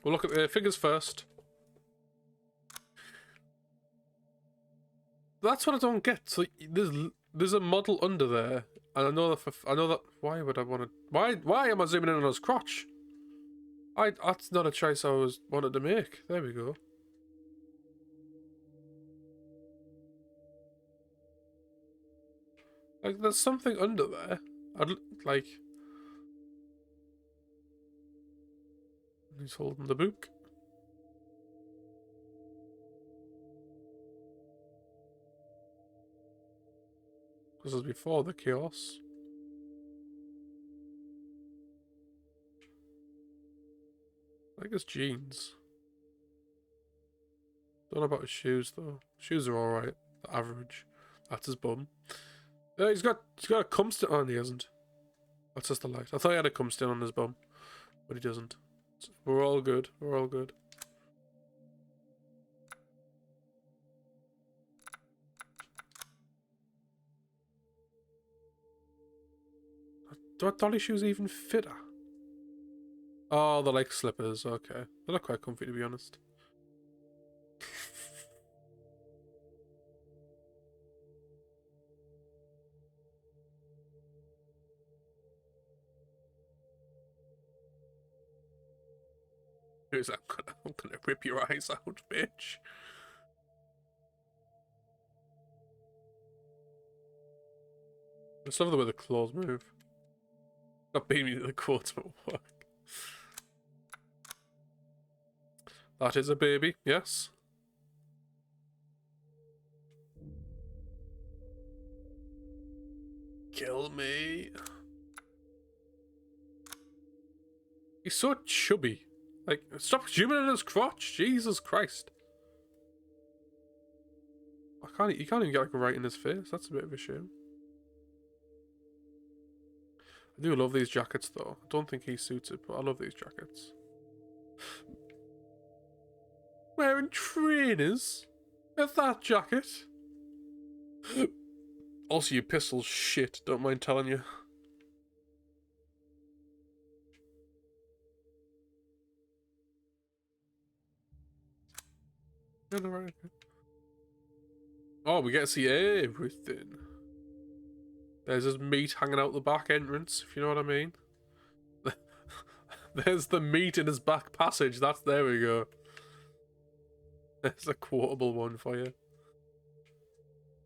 We'll look at the figures first. That's what I don't get. So there's a model under there, and I know that. Why would I want to? Why am I zooming in on his crotch? That's not a choice I wanted to make. There we go. Like, there's something under there. Like, he's holding the book. This is before the chaos. I think it's jeans. Don't know about his shoes though. Shoes are alright. Average. That's his bum. He's got a cum stain on. He hasn't. That's just the light. I thought he had a cum stain on his bum, but he doesn't. So we're all good. We're all good. Do dolly shoes even fit her? Oh, they're like slippers. Okay, they're not quite comfy to be honest. I'm gonna rip your eyes out, bitch. I just love the way the claws move. Not beating me to the quotes, but work. That is a baby, yes. Kill me. He's so chubby. Like, stop zooming in his crotch. Jesus Christ. You can't even get like right in his face. That's a bit of a shame. I do love these jackets though. I don't think he suits it, but I love these jackets. Wearing trainers? With that jacket? Also, your pistol's shit, don't mind telling you. Oh, we get to see everything. There's his meat hanging out the back entrance, if you know what I mean. There's the meat in his back passage. There we go. There's a quotable one for you.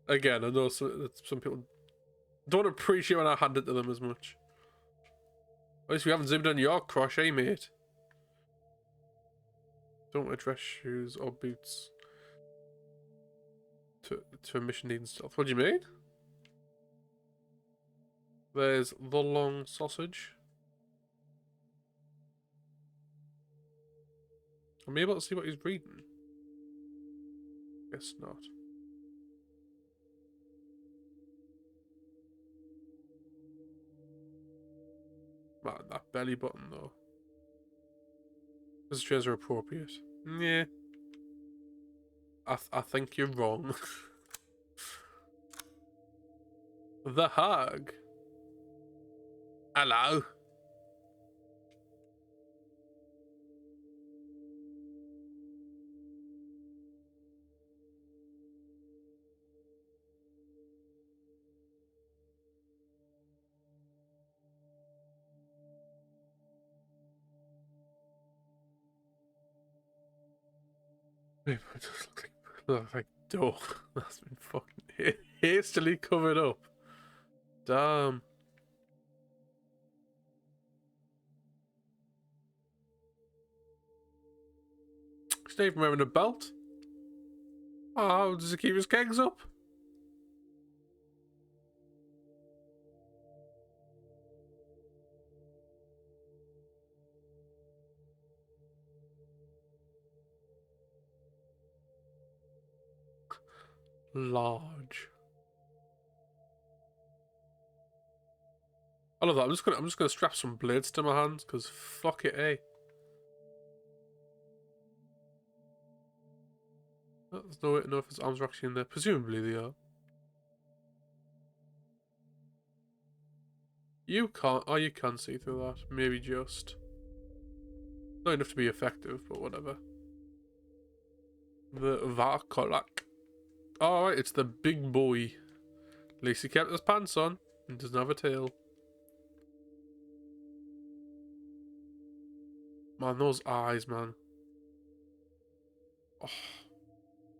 Again, I know some people don't appreciate when I hand it to them as much. At least we haven't zoomed on your crush, eh, mate? Don't wear dress shoes or boots to a mission needing stealth. What do you mean? There's the long sausage. Am I able to see what he's reading? Guess not. Man, that belly button though. These chairs are appropriate. Yeah. I think you're wrong. The hug. Hello. It just looks like dough that's been fucking hastily covered up. Damn. He's not even wearing a belt. Oh, how does he keep his kegs up? Large. I love that. I'm just gonna strap some blades to my hands because fuck it, eh? There's no way to know if his arms are actually in there. Presumably they are. You can't. Oh, you can see through that. Maybe just. Not enough to be effective, but whatever. The Varkolak. Alright, it's the big boy. At least he kept his pants on and doesn't have a tail. Man, those eyes, man. Oh,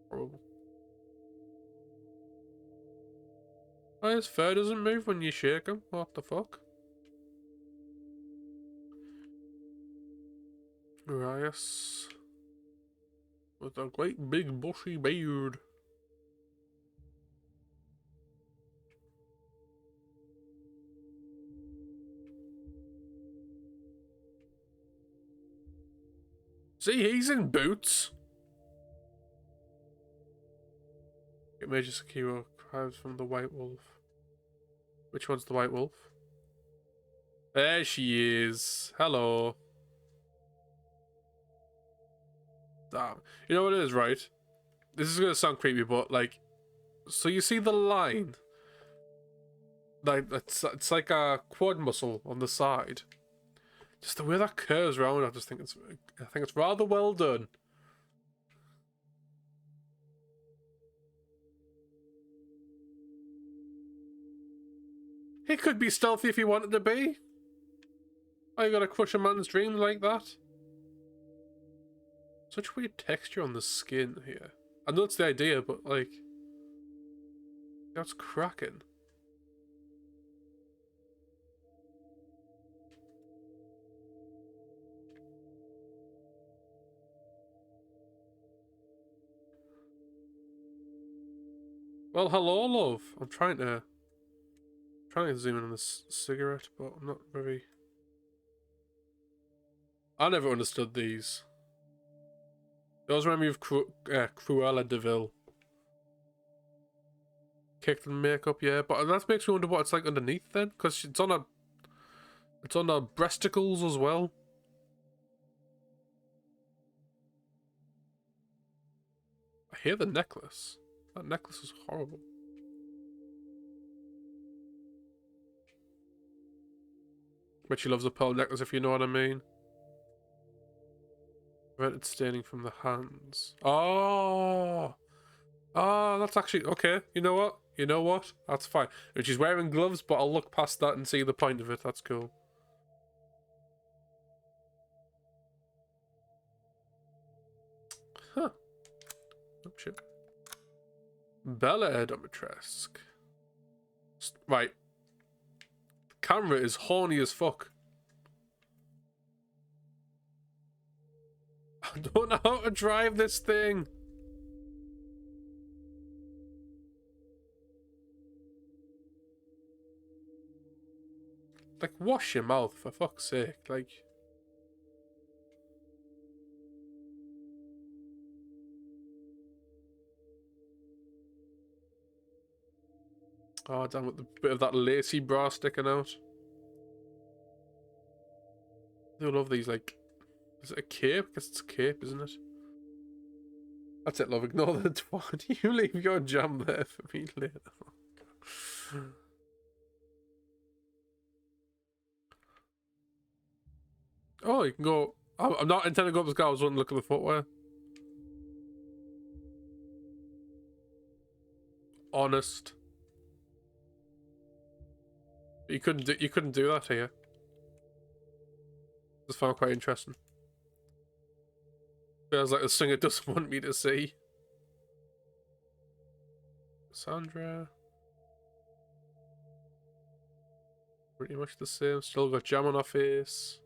horrible. Oh, his fur doesn't move when you shake him. What the fuck? Urias. With a great big bushy beard. See, he's in boots. Major Sekiro cries from the White Wolf. Which one's the White Wolf? There she is. Hello. Damn. You know what it is, right? This is gonna sound creepy, but like, so you see the line? Like it's like a quad muscle on the side. Just the way that curves around, I think it's rather well done. He could be stealthy if he wanted to be. Why you gotta crush a man's dream like that? Such weird texture on the skin here. I know it's the idea, but like, that's cracking. Well, hello, love. I'm trying to zoom in on this cigarette, but I'm not very. I never understood these. Those remind me of Cruella de Vil. Kicked in makeup, yeah, but that makes me wonder what it's like underneath then, because it's on her breasticles as well. I hear the necklace. That necklace is horrible. But she loves a pearl necklace, if you know what I mean. Prevented staining from the hands. Oh! Oh, that's actually... Okay, you know what? You know what? That's fine. And she's wearing gloves, but I'll look past that and see the point of it. That's cool. Huh. Oh, shit. Bella Domitresque. Right. The camera is horny as fuck. I don't know how to drive this thing. Like, wash your mouth, for fuck's sake. Like... Oh, damn, with the bit of that lacy bra sticking out. I do love these, like... Is it a cape? I guess it's a cape, isn't it? That's it, love. Ignore the twat. You leave your jam there for me later. Oh, you can go... I'm not intending to go up this guy. I was wanting to look at the footwear. Honest. But you couldn't do that here. This found quite interesting. Feels like the singer doesn't want me to see. Sandra. Pretty much the same. Still got jam on her face.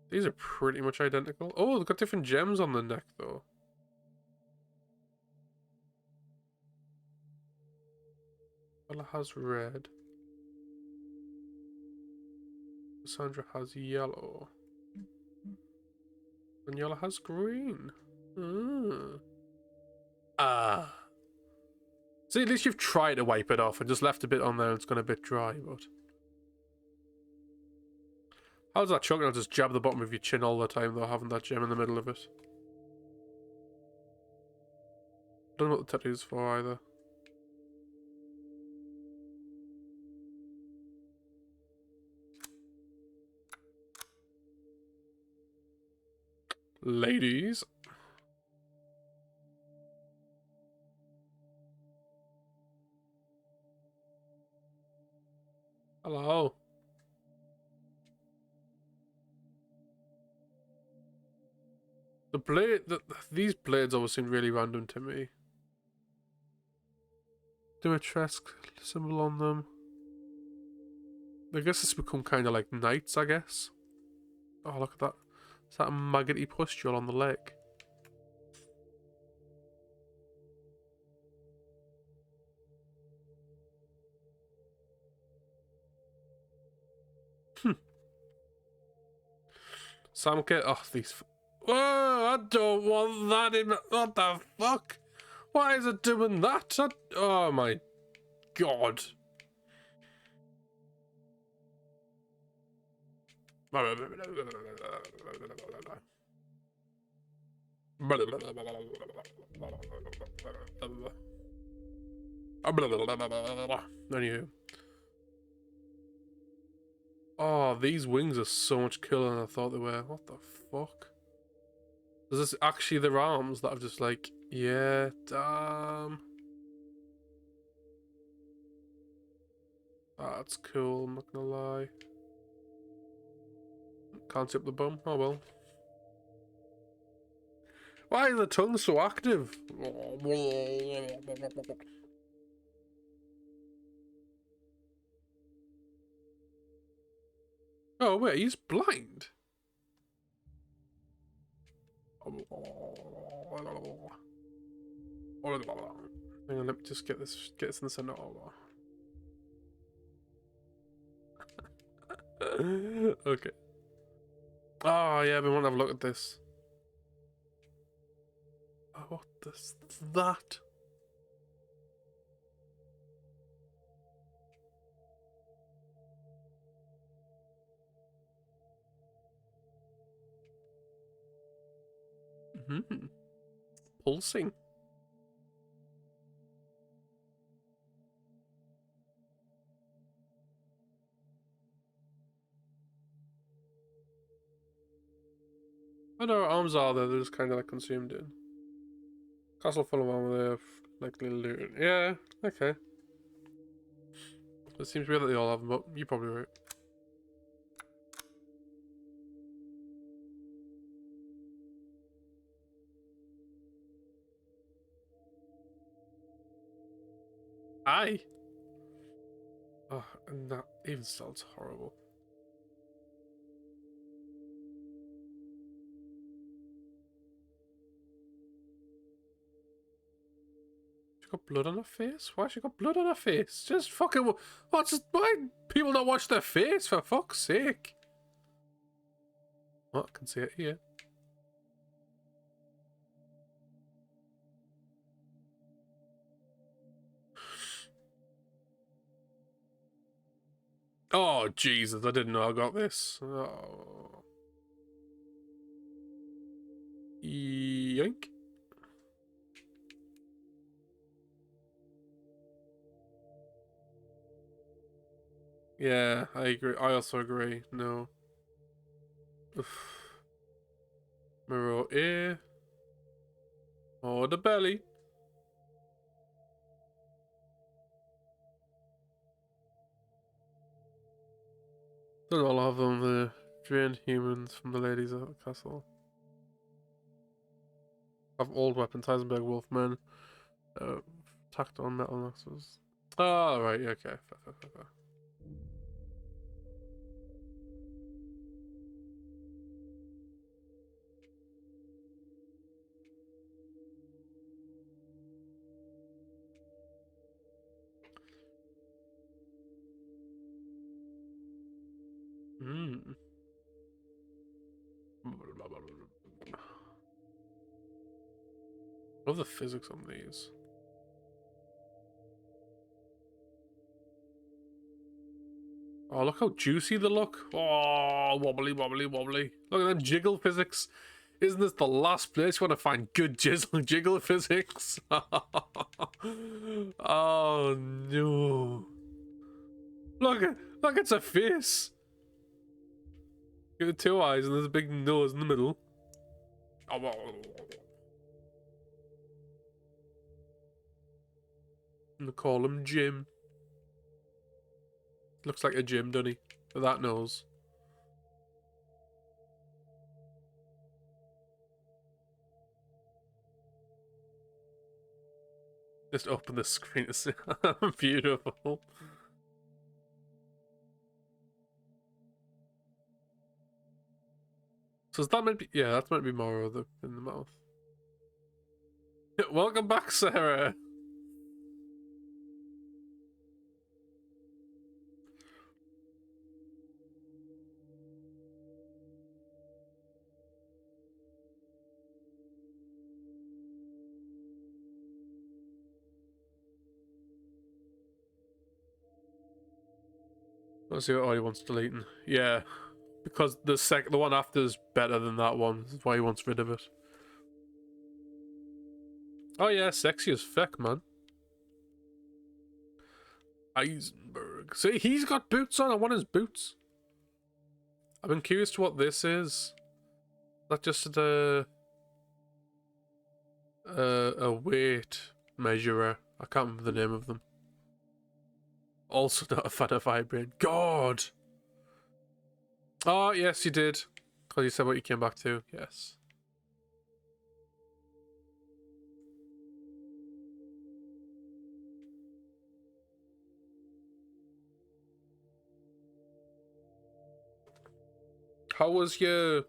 These are pretty much identical. Oh, they've got different gems on the neck though. Bella has red. Sandra has yellow. And yellow has green. Ah. See, at least you've tried to wipe it off and just left a bit on there and it's gone a bit dry, but... How's that chugging? I'll just jab the bottom of your chin all the time though, having that gem in the middle of it. Don't know what the tattoo's for either. Ladies. Hello. These blades always seem really random to me. Dimitrescu symbol on them. I guess it's become kind of like knights, I guess. Oh, look at that. Is that a maggoty pustule on the leg? Samke. Oh, these. Whoa! I don't want that in. What the fuck? Why is it doing that? Oh my god. Anywho. Oh, these wings are so much cooler than I thought they were. What the fuck? Is this actually their arms that I've just like, yeah, damn. That's cool, I'm not gonna lie. Can't see up the bum, oh well. Why is the tongue so active? Oh wait, he's blind. Hang on, let me just get this in the center. Okay. Oh yeah, we want to have a look at this. Oh, what is that? Pulsing. I know what arms are there, they're just kind of like consumed in. Castle full of armor there, likely loot. Yeah, okay. It seems weird that they all have them, but you're probably right. Aye. Oh, and that even sounds horrible. She got blood on her face? Why she got blood on her face? Just fucking. Why people don't wash their face, for fuck's sake? Oh, I can see it here. Oh, Jesus, I didn't know I got this. Oh. Yoink. Yeah, I agree. I also agree. No. Mirror ear. Or the belly. Don't all have them, the drained humans from the ladies at the castle. Have old weapons, Heisenberg Wolfmen. Tacked on metal axes. Oh, right, okay. Fair. Hmm. What are the physics on these? Oh, look how juicy they look. Oh, wobbly. Look at them jiggle physics. Isn't this the last place you want to find good jiggle physics? Oh, no. Look, it's a face. Got the two eyes and there's a big nose in the middle. They call him Jim. Looks like a Jim, doesn't he? With that nose. Just open the screen to see. Beautiful. So is that meant to be? Yeah, that's meant to be more of the in the mouth. Welcome back, Sarah. Let's see what he wants deleting. Yeah, because the one after is better than that one. That's why he wants rid of it. Oh yeah, sexy as fuck, man. Eisenberg. See, he's got boots on. I want his boots. I've been curious to what this is. That just a weight measurer. I can't remember the name of them. Also not a fan of Vibrain. God! Oh, yes, you did. Because you said what you came back to. Yes. How was your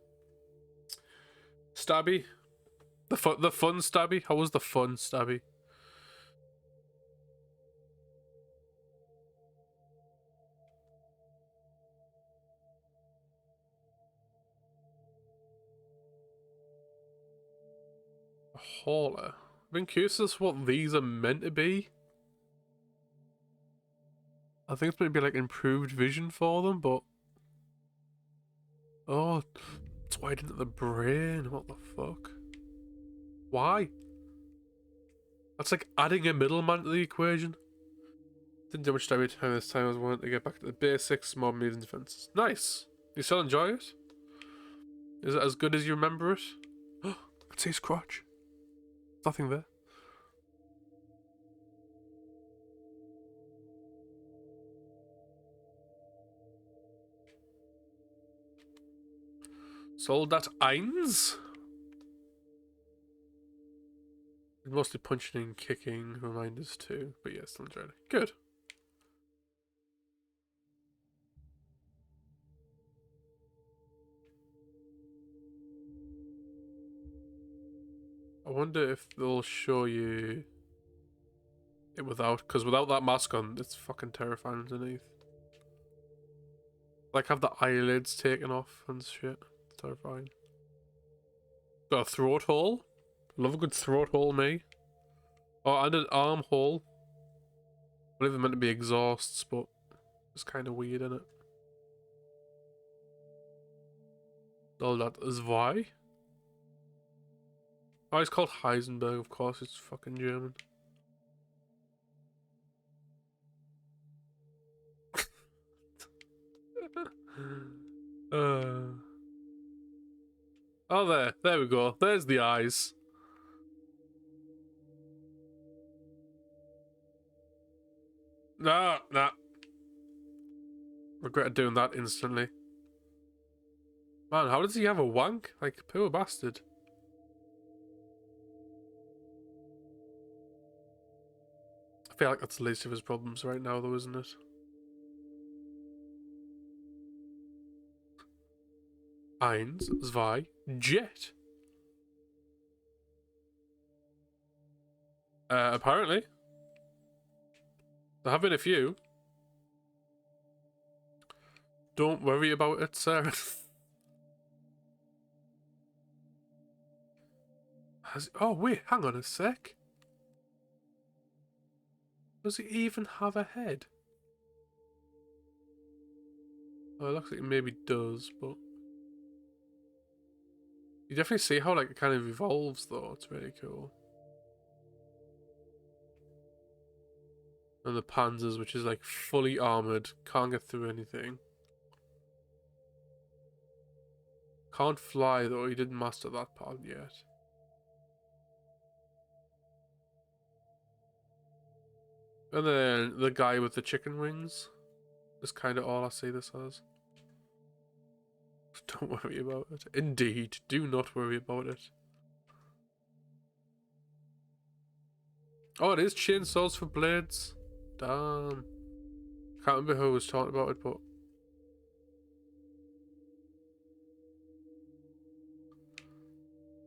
stabby? The fun stabby? How was the fun stabby? A hauler. I've been curious as to what these are meant to be. I think it's meant to be like improved vision for them, but oh, it's widened at the brain. What the fuck? Why? That's like adding a middleman to the equation. Didn't do much damage time this time. I was wanting to get back to the basics, more moves and defenses. Nice. You still enjoy it? Is it as good as you remember it? I can see his crotch. Nothing there. Soldat 1. Mostly punching and kicking reminders too, but yeah, still enjoyed it. Good. I wonder if they'll show you it without, because without that mask on, it's fucking terrifying underneath. Like have the eyelids taken off and shit. It's terrifying. Got a throat hole. Love a good throat hole, me. Oh, and an arm hole. I believe they're meant to be exhausts, but it's kind of weird, isn't it? All that is why. Oh, he's called Heisenberg, of course. It's fucking German. Oh, there we go. There's the eyes. Nah. Regretted doing that instantly. Man, how does he have a wank? Like, poor bastard. I feel like that's the least of his problems right now, though, isn't it? Eins, zwei, jet. Apparently. There have been a few. Don't worry about it, Sarah. Oh, wait, hang on a sec. Does he even have a head? Oh, it looks like it maybe does, but... You definitely see how, like, it kind of evolves, though. It's really cool. And the Panzers, which is, like, fully armoured. Can't get through anything. Can't fly though, he didn't master that part yet. And then the guy with the chicken wings is kind of all I see this as. Don't worry about it. Indeed, do not worry about it. Oh, it is chainsaws for blades. Damn. Can't remember who was talking about it, but...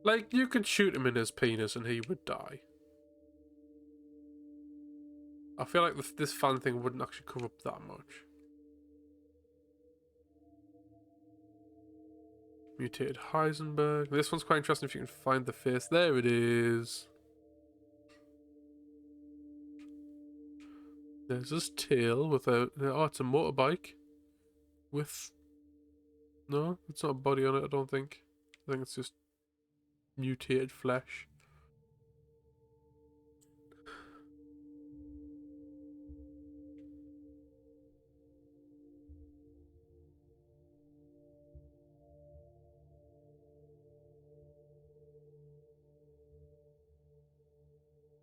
Like, you could shoot him in his penis and he would die. I feel like this fan thing wouldn't actually cover up that much. Mutated Heisenberg. This one's quite interesting if you can find the face. There it is. There's his tail with a... Oh, it's a motorbike. With... No, it's not a body on it, I don't think. I think it's just mutated flesh.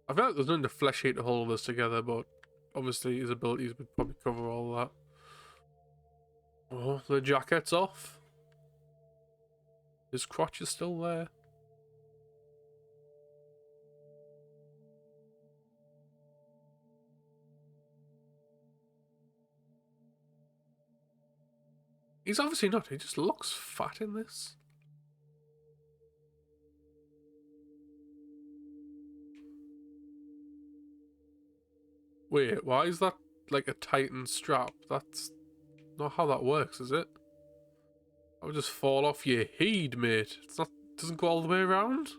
I feel like there's nothing to flesh eat to hold this together, but obviously his abilities would probably cover all that. Oh, the jacket's off. His crotch is still there. He's obviously not, he just looks fat in this. Wait, why is that like a Titan strap? That's not how that works, is it? That would just fall off your head, mate. It's not, doesn't go all the way around?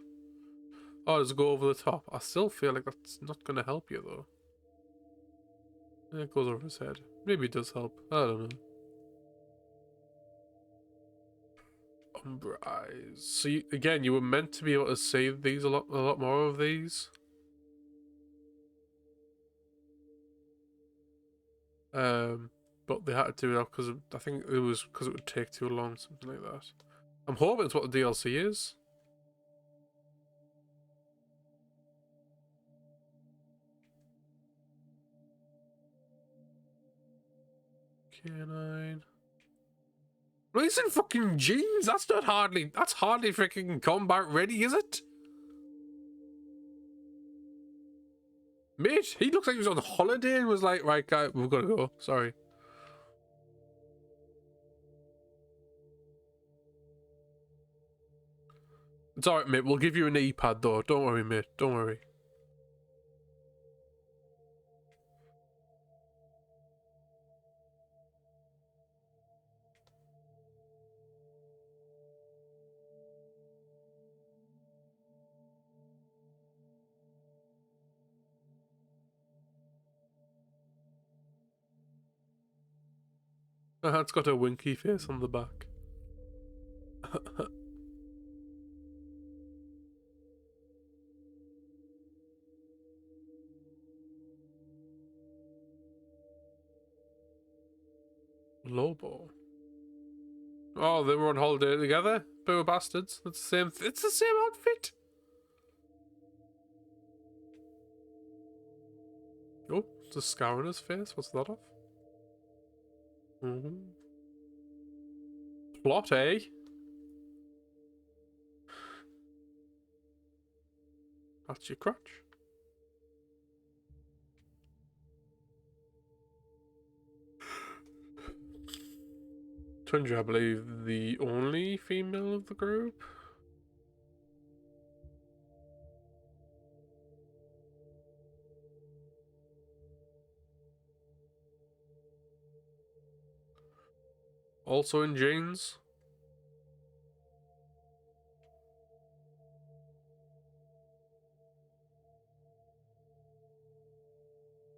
Oh, does it go over the top? I still feel like that's not going to help you, though. Yeah, it goes over his head. Maybe it does help. I don't know. Umbra eyes. So, again, you were meant to be able to save these a lot more of these. But they had to do it because I think it was because it would take too long, something like that. I'm hoping it's what the DLC is. Canine. Well, he's in fucking jeans. That's hardly freaking combat ready, is it? Mate, he looks like he was on holiday and was like, right, guy, we've got to go. Sorry. It's alright, mate. We'll give you an E-pad, though. Don't worry, mate. Don't worry. It's got a winky face on the back. Lobo. Oh, they were on holiday together. Poor bastards. It's the same. It's the same outfit. Oh, it's a scar on his face. What's that of? Plot, eh? That's your crutch. Tundra, I believe, the only female of the group. Also in jeans.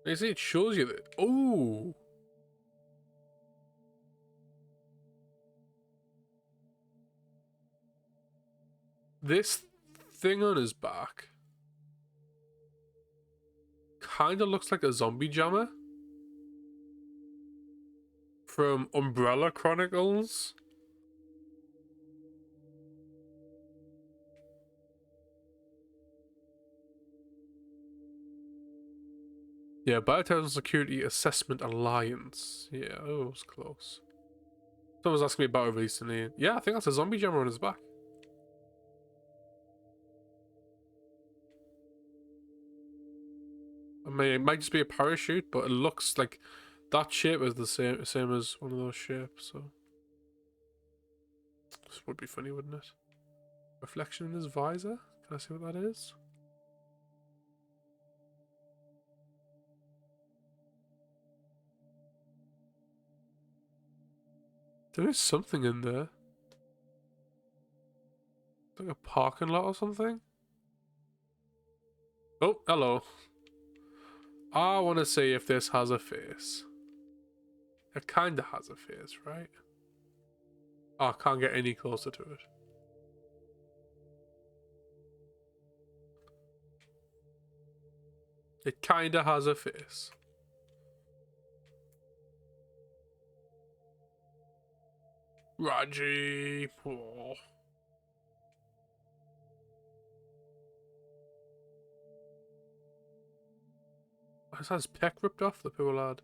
You see, it shows you that. Oh! This thing on his back kind of looks like a zombie jammer from Umbrella Chronicles. Yeah, Bioterrorism Security Assessment Alliance. Yeah, oh, it was close. Someone was asking me about it recently. Yeah, I think that's a zombie jammer on his back. I mean, it might just be a parachute, but it looks like that shape is the same as one of those shapes, so this would be funny, wouldn't it? Reflection in his visor? Can I see what that is? There is something in there. Like a parking lot or something? Oh, hello. I want to see if this has a face. It kinda has a face, right? Oh, I can't get any closer to it. It kinda has a face. Raji. Oh. Has his peck ripped off, the poor lad?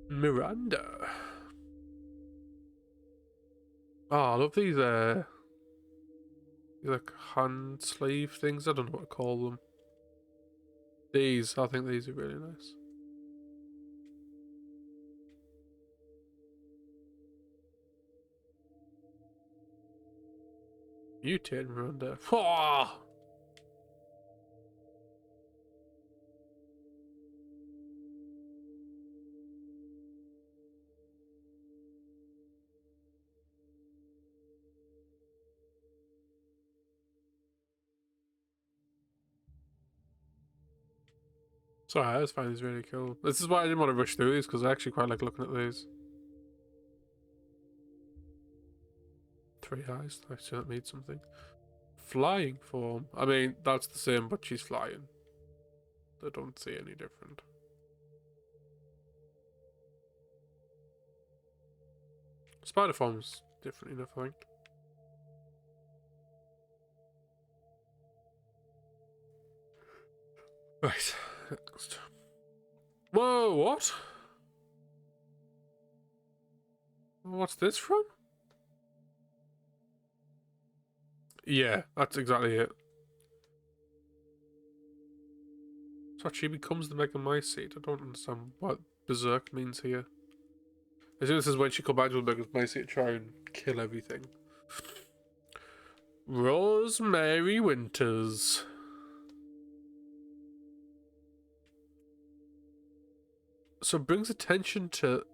Miranda. Oh, I love these like hand sleeve things. I don't know what to call them. These, I think these are really nice. Mutate Miranda. Oh! Sorry, I just find these really cool. This is why I didn't want to rush through these, because I actually quite like looking at these. 3 eyes. I actually that means something. Flying form. I mean, that's the same, but she's flying. I don't see any different. Spider form's different enough, I think. Right. Next. Whoa, what? What's this from? Yeah, that's exactly it. So she becomes the Mega Mycete. I don't understand what Berserk means here. I think this is when she comes back to the Mega Mycete to try and kill everything. Rosemary Winters. So it brings attention to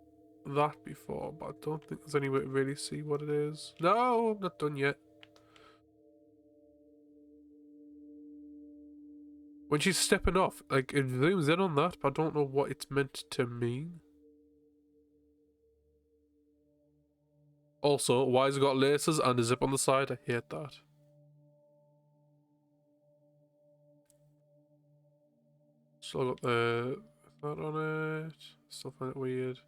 that before, but I don't think there's any way to really see what it is. No, I'm not done yet. When she's stepping off, like, it zooms in on that, but I don't know what it's meant to mean. Also, why has it got laces and a zip on the side? I hate that. Still got the that on it. Still find it weird.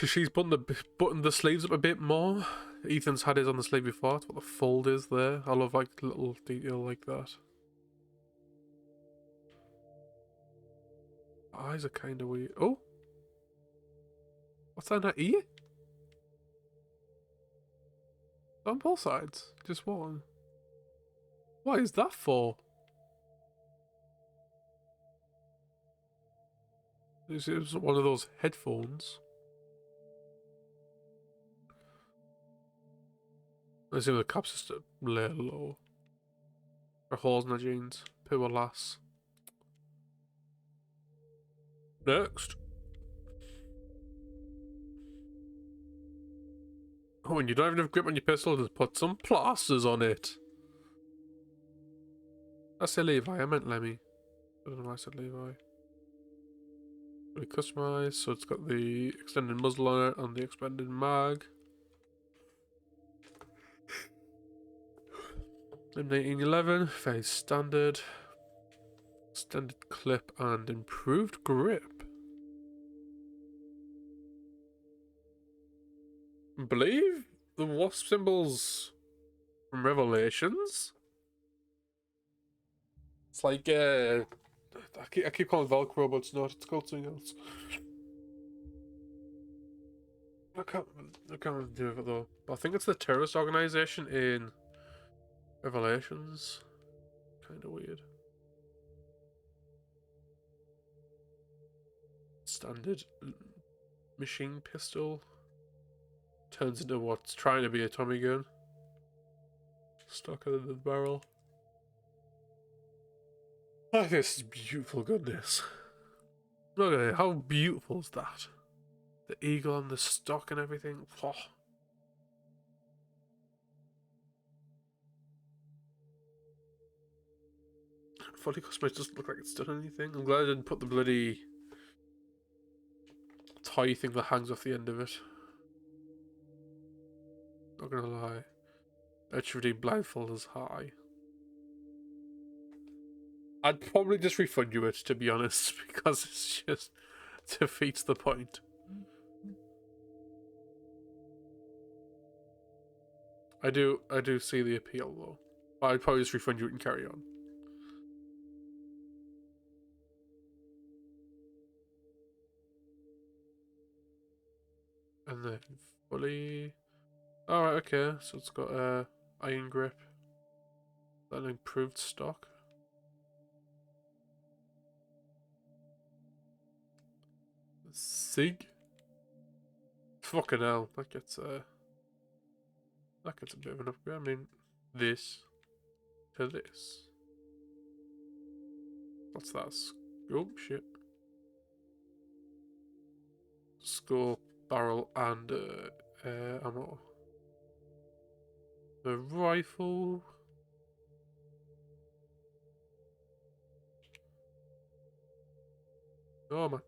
She's buttoned the sleeves up a bit more. Ethan's had his on the sleeve before. That's what the fold is there. I love like little detail like that. Eyes are kind of weird. Oh, what's that? That ear? On both sides, just one. What is that for? Is it one of those headphones? I assume the cap's just a layer low. Or holes in the jeans. Poor lass. Next. Oh, when you don't have enough grip on your pistol, just put some plasters on it. I said Levi, I meant Lemmy. I don't know why I said Levi. Really customized, so it's got the extended muzzle on it and the expanded mag. M1911, very standard. Extended clip and improved grip. I believe the wasp symbols from Revelations. It's like I keep calling it Velcro, but it's not. It's called something else. I can't remember the name of it though. But I think it's the terrorist organization in Revelations. Kind of weird. Standard machine pistol turns into what's trying to be a Tommy gun. Stuck in the barrel. Oh, this is beautiful goodness. Look at it. How beautiful is that? The eagle on the stock and everything. Oh. Fully customized doesn't look like it's done anything. I'm glad I didn't put the bloody tie thing that hangs off the end of it. Not gonna lie. HUD blindfold is high. I'd probably just refund you it, to be honest, because it's just defeats the point. I do see the appeal though. But I'd probably just refund you it and carry on. And then fully. Alright, okay. So it's got a iron grip. An improved stock. Sig. Fucking hell, that gets a bit of an upgrade. I mean, this to this. What's that? Oh shit. Skull, barrel, and ammo. The rifle. Oh man.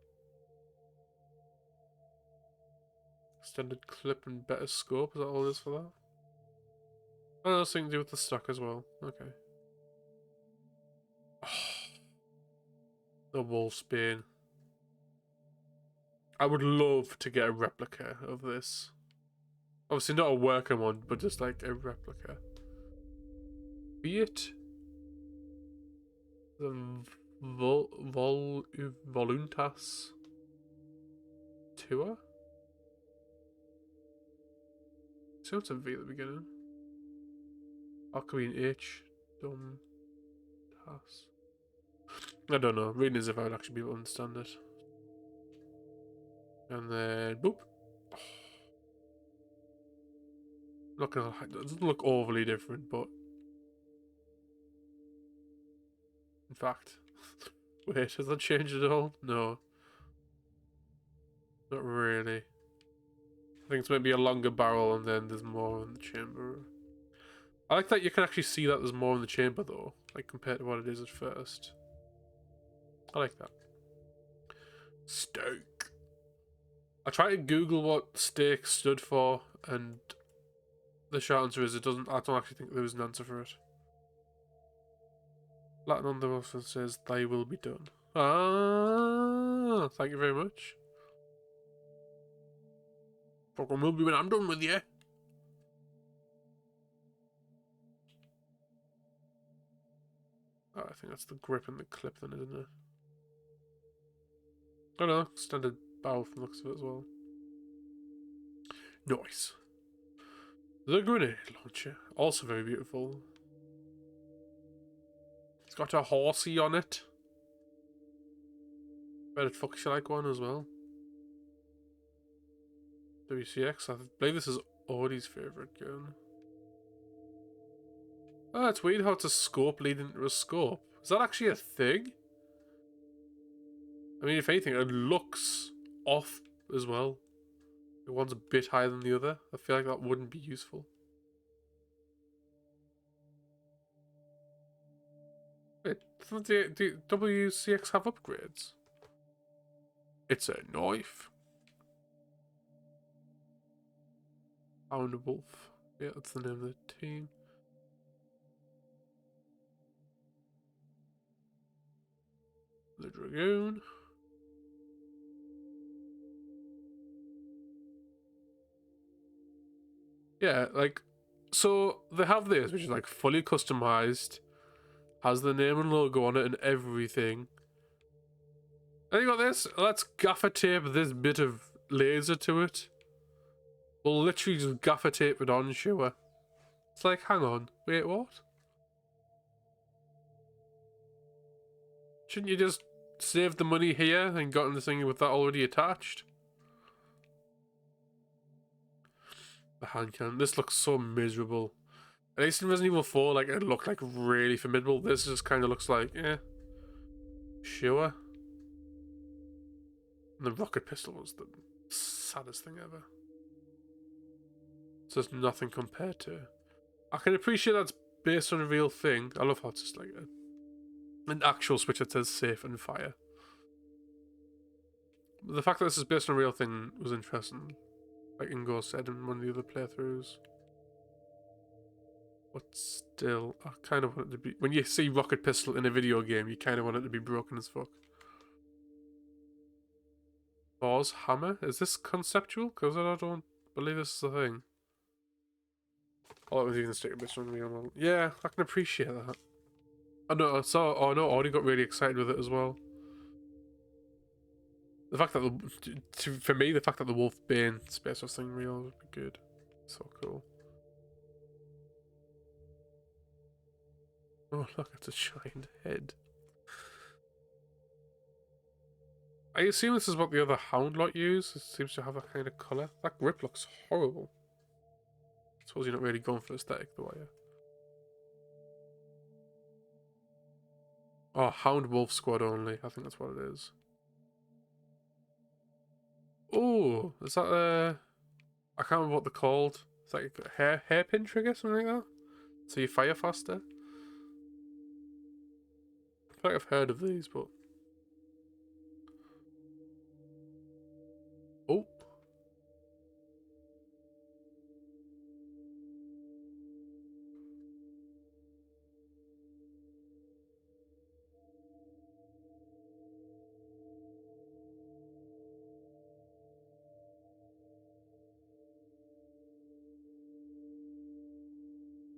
Extended clip and better scope. Is that all it is for that? Oh, that's something to do with the stock as well. Okay. Oh, the wolfsbane. I would love to get a replica of this. Obviously not a working one, but just like a replica. Be it the Voluntas tour? Sounds a V at the beginning. Alchemy H. Dumb Tass. I don't know. Reading as if I would actually be able to understand it. And then boop. Oh. Not gonna lie, it doesn't look overly different, but in fact, wait, has that changed at all? No, not really. I think it's maybe a longer barrel, and then there's more in the chamber. I like that you can actually see that there's more in the chamber, though, like compared to what it is at first. I like that. Steak. I tried to Google what steak stood for, and the short answer is it doesn't. I don't actually think there was an answer for it. Latin on the also says they will be done. Ah, thank you very much. Fucking will be when I'm done with you. Oh, I think that's the grip and the clip then, isn't it? Oh no, standard barrel from the looks of it as well. Nice. The grenade launcher, also very beautiful. It's got a horsey on it. Where the fuck should I like one as well? WCX, I believe this is Audie's favourite gun. Oh, it's weird how it's a scope leading to a scope. Is that actually a thing? I mean, if anything, it looks off as well. The one's a bit higher than the other. I feel like that wouldn't be useful. Wait, doesn't the WCX have upgrades? It's a knife. Found a wolf. Yeah, that's the name of the team. Dragoon. Yeah, like, so they have this, which is like fully customized, has the name and logo on it and everything. And you got this, let's gaffer tape this bit of laser to it. We'll literally just gaffer tape it on, sure. It's like, hang on, wait, what? Shouldn't you just save the money here and gotten the thing with that already attached? The hand cannon. This looks so miserable. At least in Resident Evil 4, like, it looked like really formidable. This just kind of looks like, eh, sure. And the rocket pistol was the saddest thing ever. So there's nothing compared to. I can appreciate that's based on a real thing. I love how it's just like an actual switch that says safe and fire. But the fact that this is based on a real thing was interesting. Like Ingo said in one of the other playthroughs. But still, I kind of want it to be... When you see rocket pistol in a video game, you kind of want it to be broken as fuck. Thor's hammer? Is this conceptual? Because I don't believe this is a thing. Oh, it was even stick a bit on real. Yeah, I can appreciate that. I know, I already got really excited with it as well. The fact that for me, the fact that the Wolfbane space was thing real would be good. So cool. Oh look, it's a giant head. I assume this is what the other Hound lot use. It seems to have a kind of colour. That grip looks horrible. I suppose you're not really going for aesthetic though, are you? Oh, Hound Wolf Squad only. I think that's what it is. Oh, is that I can't remember what they're called. It's like a hairpin trigger, something like that? So you fire faster? I feel like I've heard of these, but... Oh.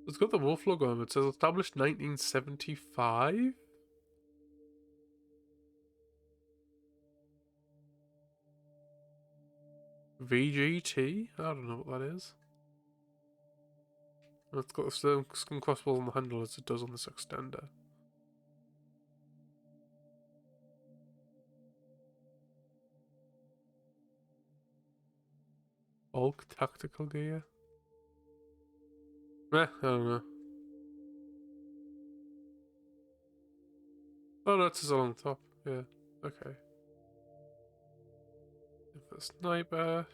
It's got the wolf logo on it. It says established 1975? VGT? I don't know what that is. It's got the same skin crossbows on the handle as it does on this extender. Bulk tactical gear? I don't know. Oh no, it says on the top. Yeah, okay. The sniper.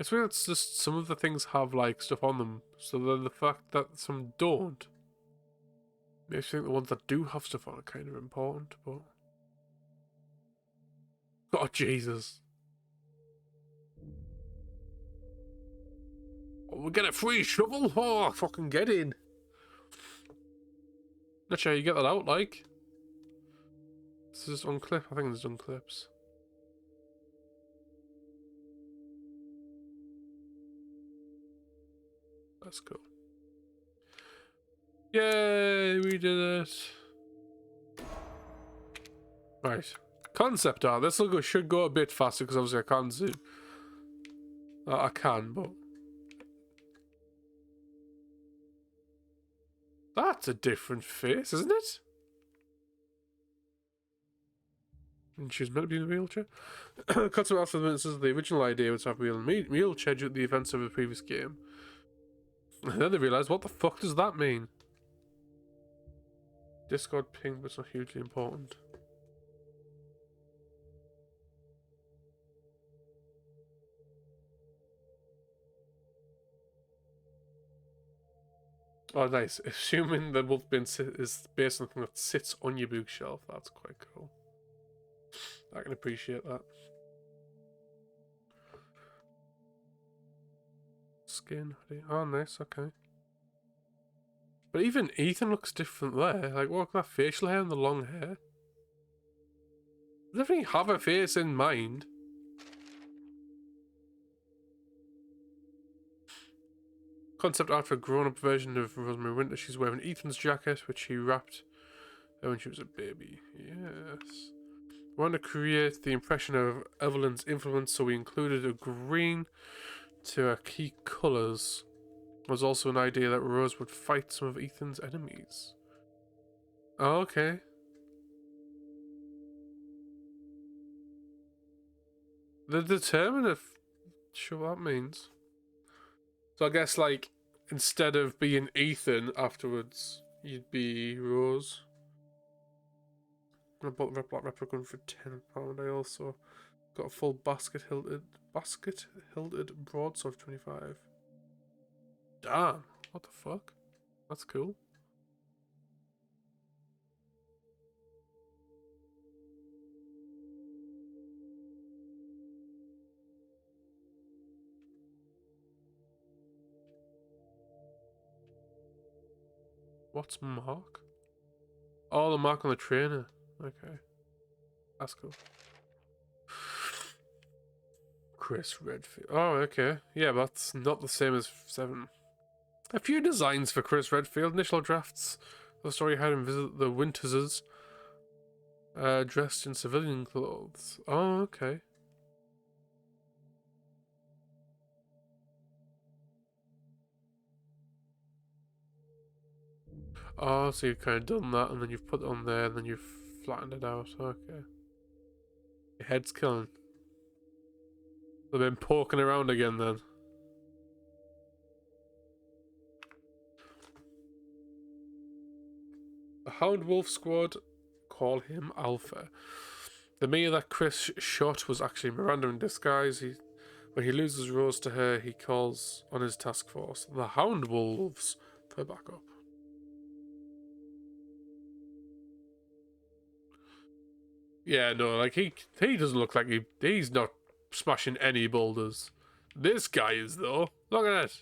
It's weird, it's just some of the things have like stuff on them, so then the fact that some don't makes me think the ones that do have stuff on are kind of important, but... Oh, Jesus. Oh, we get a free shovel? Oh, fucking get in. Not sure how you get that out, like. This is unclip. I think there's unclips. That's cool. Yay, we did it. Right. Concept art. This should go a bit faster because obviously I can't zoom. I can, but... That's a different face, isn't it? And she's meant to be in a wheelchair. Cuts it after the minutes says the original idea was to have a wheelchair due to the events of the previous game. And then they realised, what the fuck does that mean? Discord ping, but it's not hugely important. Oh, nice. Assuming the Wolfbane is based on something that sits on your bookshelf, that's quite cool. I can appreciate that. Skin. Oh, nice. Okay. But even Ethan looks different there. Like, what, that facial hair and the long hair? Does everything have a face in mind? Concept art for a grown-up version of Rosemary Winter. She's wearing Ethan's jacket, which he wrapped her when she was a baby. Yes. We want to create the impression of Evelyn's influence, so we included a green to our key colours. There was also an idea that Rose would fight some of Ethan's enemies. Oh, okay. The determinative. Sure what that means. So I guess, like, instead of being Ethan afterwards, you'd be Rose. I bought the Red Black Replica for £10. I also got a full basket hilted broadsword for 25. Damn, what the fuck? That's cool. What's mark? Oh, the mark on the trainer. Okay. That's cool. Chris Redfield. Oh, okay. Yeah, but that's not the same as 7. A few designs for Chris Redfield. Initial drafts. The story had him visit the Winterses. Dressed in civilian clothes. Oh, okay. Oh, so you've kind of done that, and then you've put it on there, and then you've flattened it out. Okay. Your head's killing. They've been poking around again, then. The Hound Wolf Squad call him Alpha. The Mia that Chris shot was actually Miranda in disguise. When he loses Rose to her, he calls on his task force, the Hound Wolves, for backup. Yeah, no, like he doesn't look like he's not smashing any boulders. This guy is though. Look at that.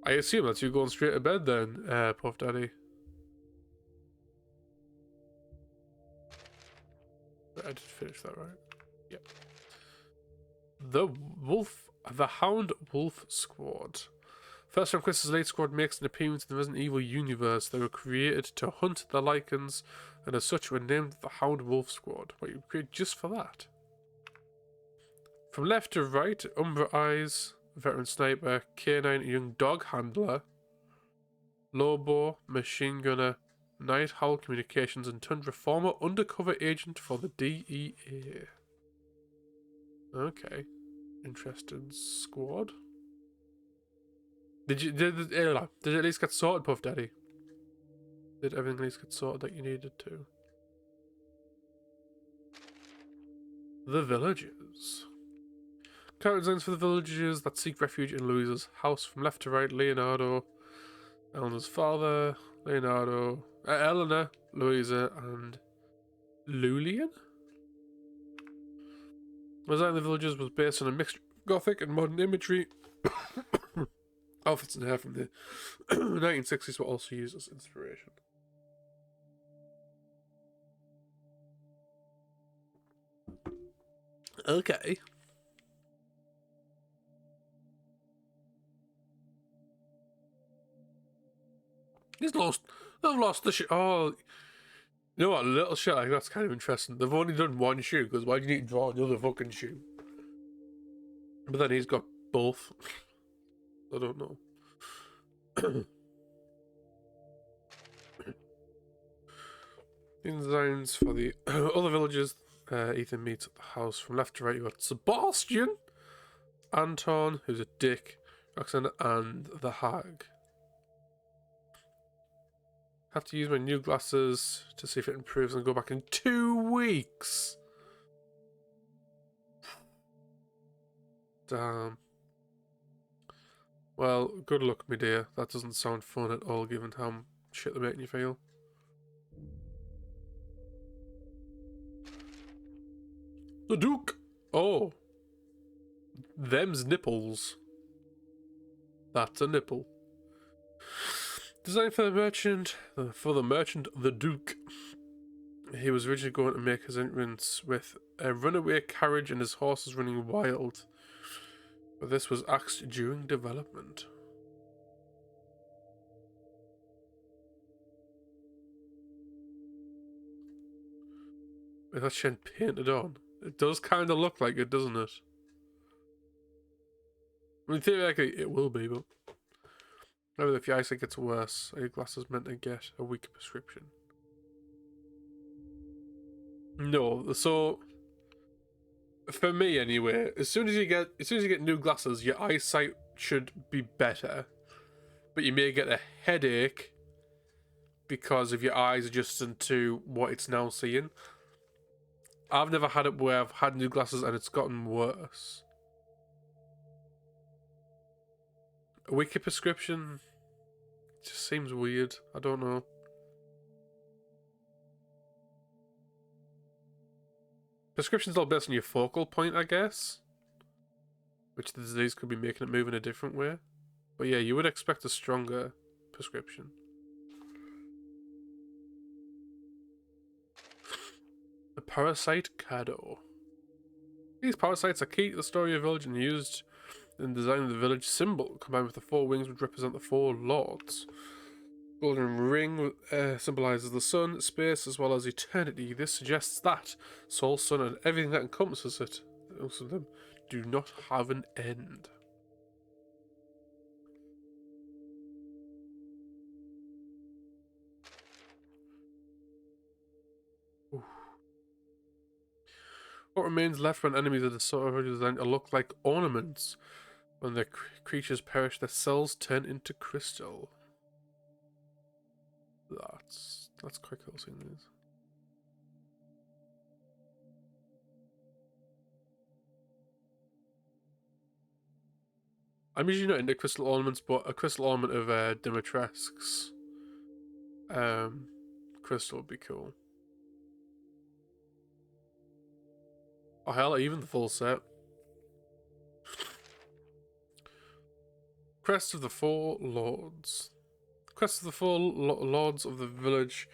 I assume that's you going straight to bed then, Puff Daddy. I did finish that right. Yep. The Hound Wolf Squad. First time Chris's Late Squad makes an appearance in the Resident Evil universe. They were created to hunt the Lycans, and as such were named the Hound Wolf Squad. What, you created just for that? From left to right, Umbra Eyes, Veteran Sniper, K9, Young Dog Handler, Lobo, Machine Gunner, Night Howl Communications, and Tundra, former undercover agent for the DEA. Okay. Interesting squad. Did it at least get sorted, Puff Daddy? Did everything at least get sorted that you needed to? The Villagers. Character designs for the villagers that seek refuge in Louisa's house. From left to right, Leonardo, Eleanor's father, Leonardo, Eleanor, Louisa, and Lulian? The design of the villagers was based on a mixture of Gothic and modern imagery. Outfits and hair from the 1960s were also used as inspiration. Okay. They've lost the shit. Oh, you know what? A little shit like that's kind of interesting. They've only done one shoe, because why do you need to draw another fucking shoe? But then he's got both. I don't know. Designs for the other villagers. Ethan meets at the house. From left to right, you got Sebastian, Anton, who's a dick, Roxanne, and the Hag. Have to use my new glasses to see if it improves and go back in 2 weeks. Damn. Well, good luck, my dear. That doesn't sound fun at all, given how shit they're making you feel. The Duke! Oh. Them's nipples. That's a nipple. Designed for the merchant, the Duke. He was originally going to make his entrance with a runaway carriage and his horses running wild. But this was axed during development. With that shit painted on. It does kind of look like it, doesn't it? I mean, theoretically, it will be, but maybe if your eyesight gets worse, are your glasses meant to get a weaker prescription? No, so for me anyway, as soon as you get new glasses, your eyesight should be better, but you may get a headache because of your eyes adjusting to what it's now seeing. I've never had it where I've had new glasses and it's gotten worse. A weaker prescription just seems weird. I don't know. Prescription's all based on your focal point, I guess. Which the disease could be making it move in a different way. But yeah, you would expect a stronger prescription. The Parasite Kado. These parasites are key to the story of the village and used in designing the village symbol, combined with the four wings which represent the four lords. Golden ring symbolizes the sun, space, as well as eternity. This suggests that soul, sun, and everything that encompasses it, most of them, do not have an end. Ooh. What remains left when enemies are designed to look like ornaments? When the creatures perish, their cells turn into crystal. That's quite cool seeing these. I'm usually not into crystal ornaments, but a crystal ornament of Dimitrescu's crystal would be cool. Oh hell, even the full set. Crest of the Four Lords. Crest of the Four Lords of the village.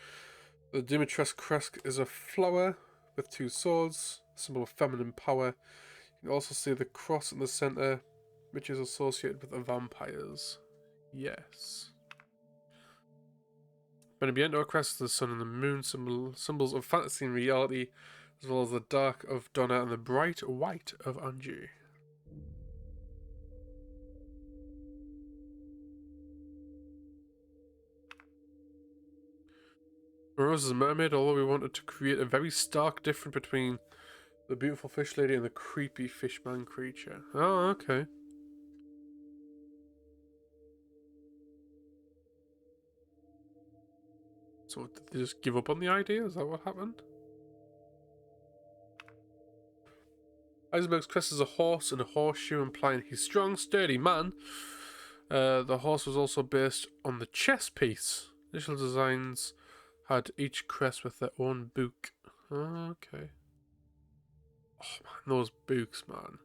The Dimitrescu crest is a flower with two swords, a symbol of feminine power. You can also see the cross in the center, which is associated with the vampires. Yes. Benebiento crest, the sun and the moon, symbols of fantasy and reality, as well as the dark of Donna and the bright white of Angie. Rose is a mermaid, although we wanted to create a very stark difference between the beautiful fish lady and the creepy fishman creature. Oh, okay. So did they just give up on the idea? Is that what happened? Eisenberg's crest is a horse and a horseshoe, implying he's a strong, sturdy man. The horse was also based on the chess piece. Initial designs had each crest with their own book. Oh, okay. Oh man, those books, man.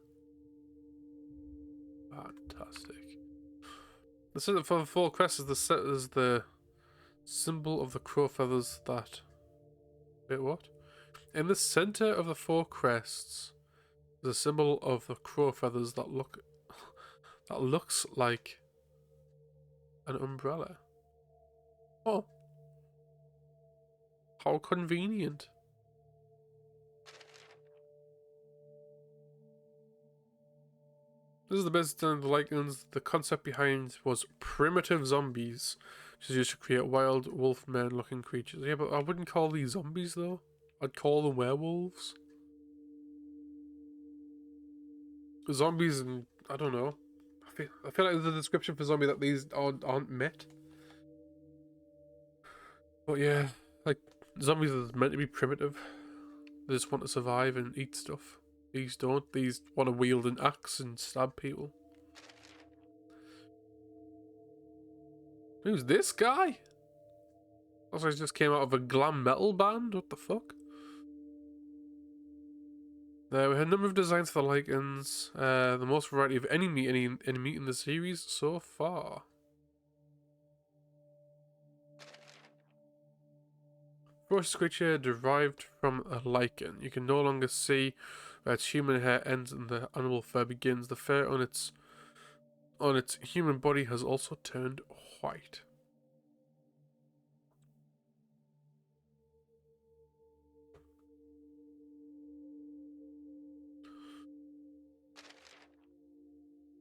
Fantastic. The symbol for the four crests is the symbol of the crow feathers that... Wait, what? In the center of the four crests, the symbol of the crow feathers that looks like an umbrella. Oh. How convenient. This is the best of the lichens. The concept behind was primitive zombies, which is used to create wild wolfman looking creatures. Yeah, but I wouldn't call these zombies though. I'd call them werewolves. Zombies, and I don't know. I feel like the description for zombie that these aren't met. But yeah, like zombies are meant to be primitive. They just want to survive and eat stuff. These don't. These want to wield an axe and stab people. Who's this guy? Also, he just came out of a glam metal band. What the fuck? There we had a number of designs for the lichens, the most variety of any meat in the series so far. Ferocious creature derived from a lichen. You can no longer see where its human hair ends and the animal fur begins. The fur on its human body has also turned white.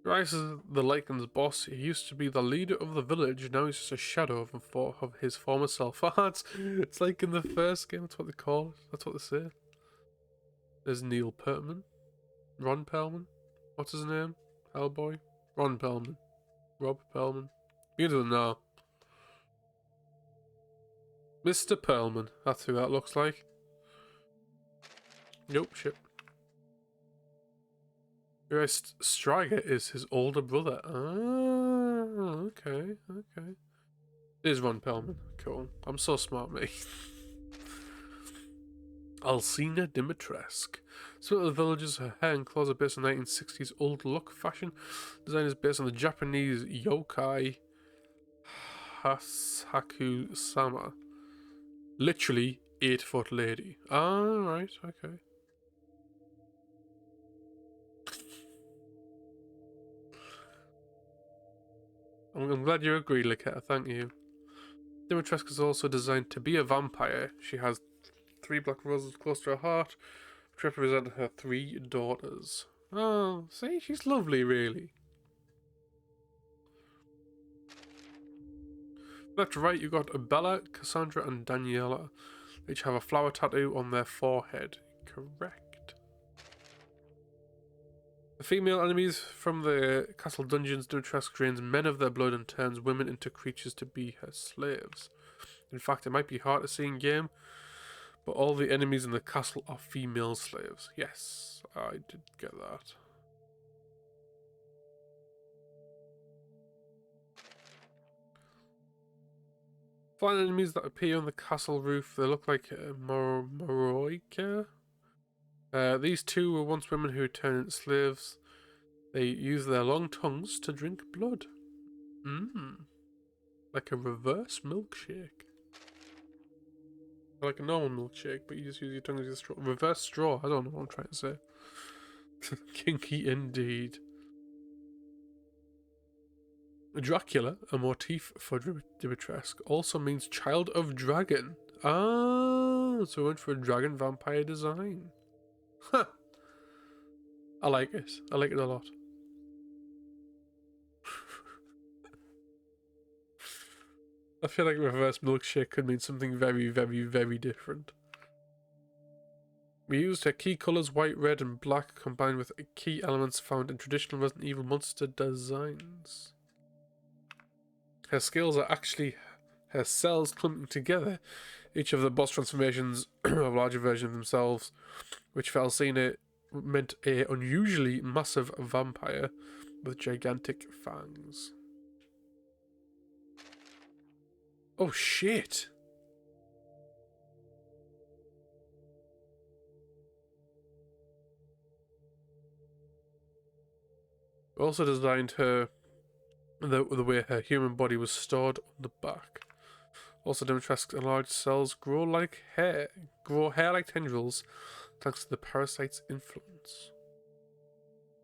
Rice is the Lycan's boss. He used to be the leader of the village. Now he's just a shadow of his former self. It's like in the first game. That's what they call it. That's what they say. There's Neil Perlman. Ron Perlman. What's his name? Hellboy? Ron Perlman. Rob Perlman. You don't know. Mr. Perlman. That's who that looks like. Nope, shit. Striker is his older brother. Ah, okay. It is Ron Perlman. Cool. I'm so smart, mate. Alcina Dimitrescu. Some of the villages, her hair and clothes are based on 1960s old look fashion. Design is based on the Japanese yokai Hasaku Sama. Literally 8-foot lady. Ah, right, okay. I'm glad you agreed, Liketta, thank you. Dimitrescu is also designed to be a vampire. She has 3 black roses close to her heart, which represent her 3 daughters. Oh, see, she's lovely, really. Left to right, you've got Bella, Cassandra, and Daniela. They each have a flower tattoo on their forehead. Correct. The female enemies from the castle dungeons, Dimitrescu drains men of their blood and turns women into creatures to be her slaves. In fact, it might be hard to see in game, but all the enemies in the castle are female slaves. Yes, I did get that. Flying enemies that appear on the castle roof, they look like Moroika. These 2 were once women who turned into slaves. They use their long tongues to drink blood. Like a reverse milkshake. Like a normal milkshake, but you just use your tongue as a straw. Reverse straw, I don't know what I'm trying to say. Kinky indeed. Dracula, a motif for Dimitrescu, also means child of dragon. Ah, so we went for a dragon vampire design. Huh. I like it. I like it a lot. I feel like reverse milkshake could mean something very, very, very different. We used her key colours white, red, and black combined with key elements found in traditional Resident Evil monster designs. Her skills are actually her cells clumping together. Each of the boss transformations are a larger version of themselves, which for Alcina meant a unusually massive vampire with gigantic fangs. Oh shit! We also designed her the way her human body was stored on the back. Also, Dimitrescu's enlarged cells grow hair like tendrils, thanks to the parasite's influence.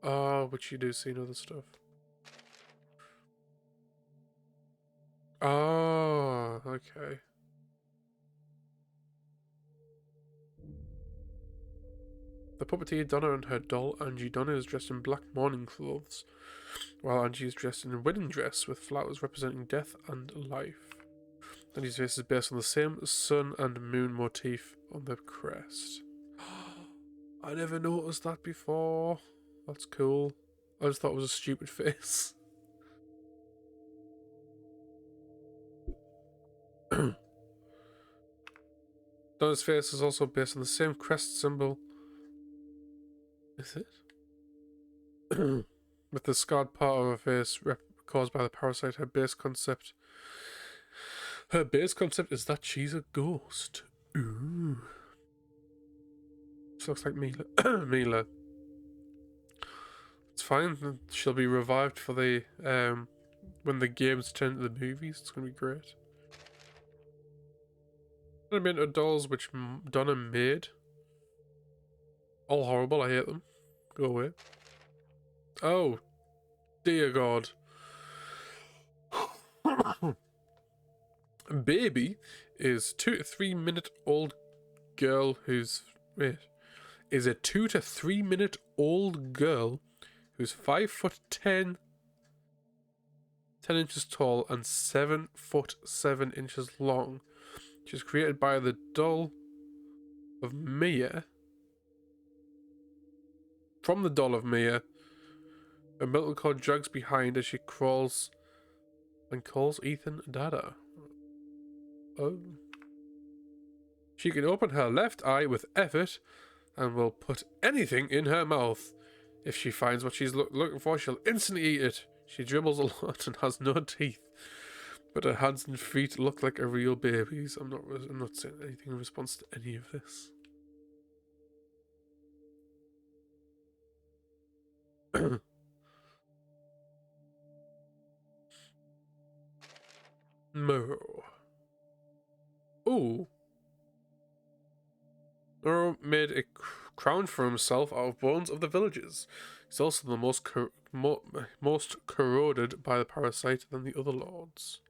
Oh, which you do see in other stuff. Oh, okay. The puppeteer Donna and her doll Angie. Donna is dressed in black mourning clothes, while Angie is dressed in a wedding dress with flowers representing death and life. Angie's face is based on the same sun and moon motif on the crest. I never noticed that before. That's cool. I just thought it was a stupid face. Donna's face is also based on the same crest symbol. Is it? With the scarred part of her face caused by the parasite. Her base concept is that she's a ghost. Ooh. She looks like Mila. Mila. It's fine. She'll be revived for the when the games turn to the movies. It's gonna be great. I'm into dolls which Donna made. All horrible. I hate them. Go away. Oh, dear God. Baby is 2 to 3 minute old girl who's is a 2 to 3 minute old girl who's 5'10", 10 inches tall and 7 foot 7 inches long. She's created by the doll of Mia. From the doll of Mia, a umbilical cord drags behind as she crawls and calls Ethan Dada. Oh. She can open her left eye with effort and will put anything in her mouth. If she finds what she's looking for, she'll instantly eat it. She dribbles a lot and has no teeth, but her hands and feet look like a real baby's. I'm not saying anything in response to any of this. Moro. Ooh. Moro made a crown for himself out of bones of the villagers. He's also the most corroded by the parasite than the other lords.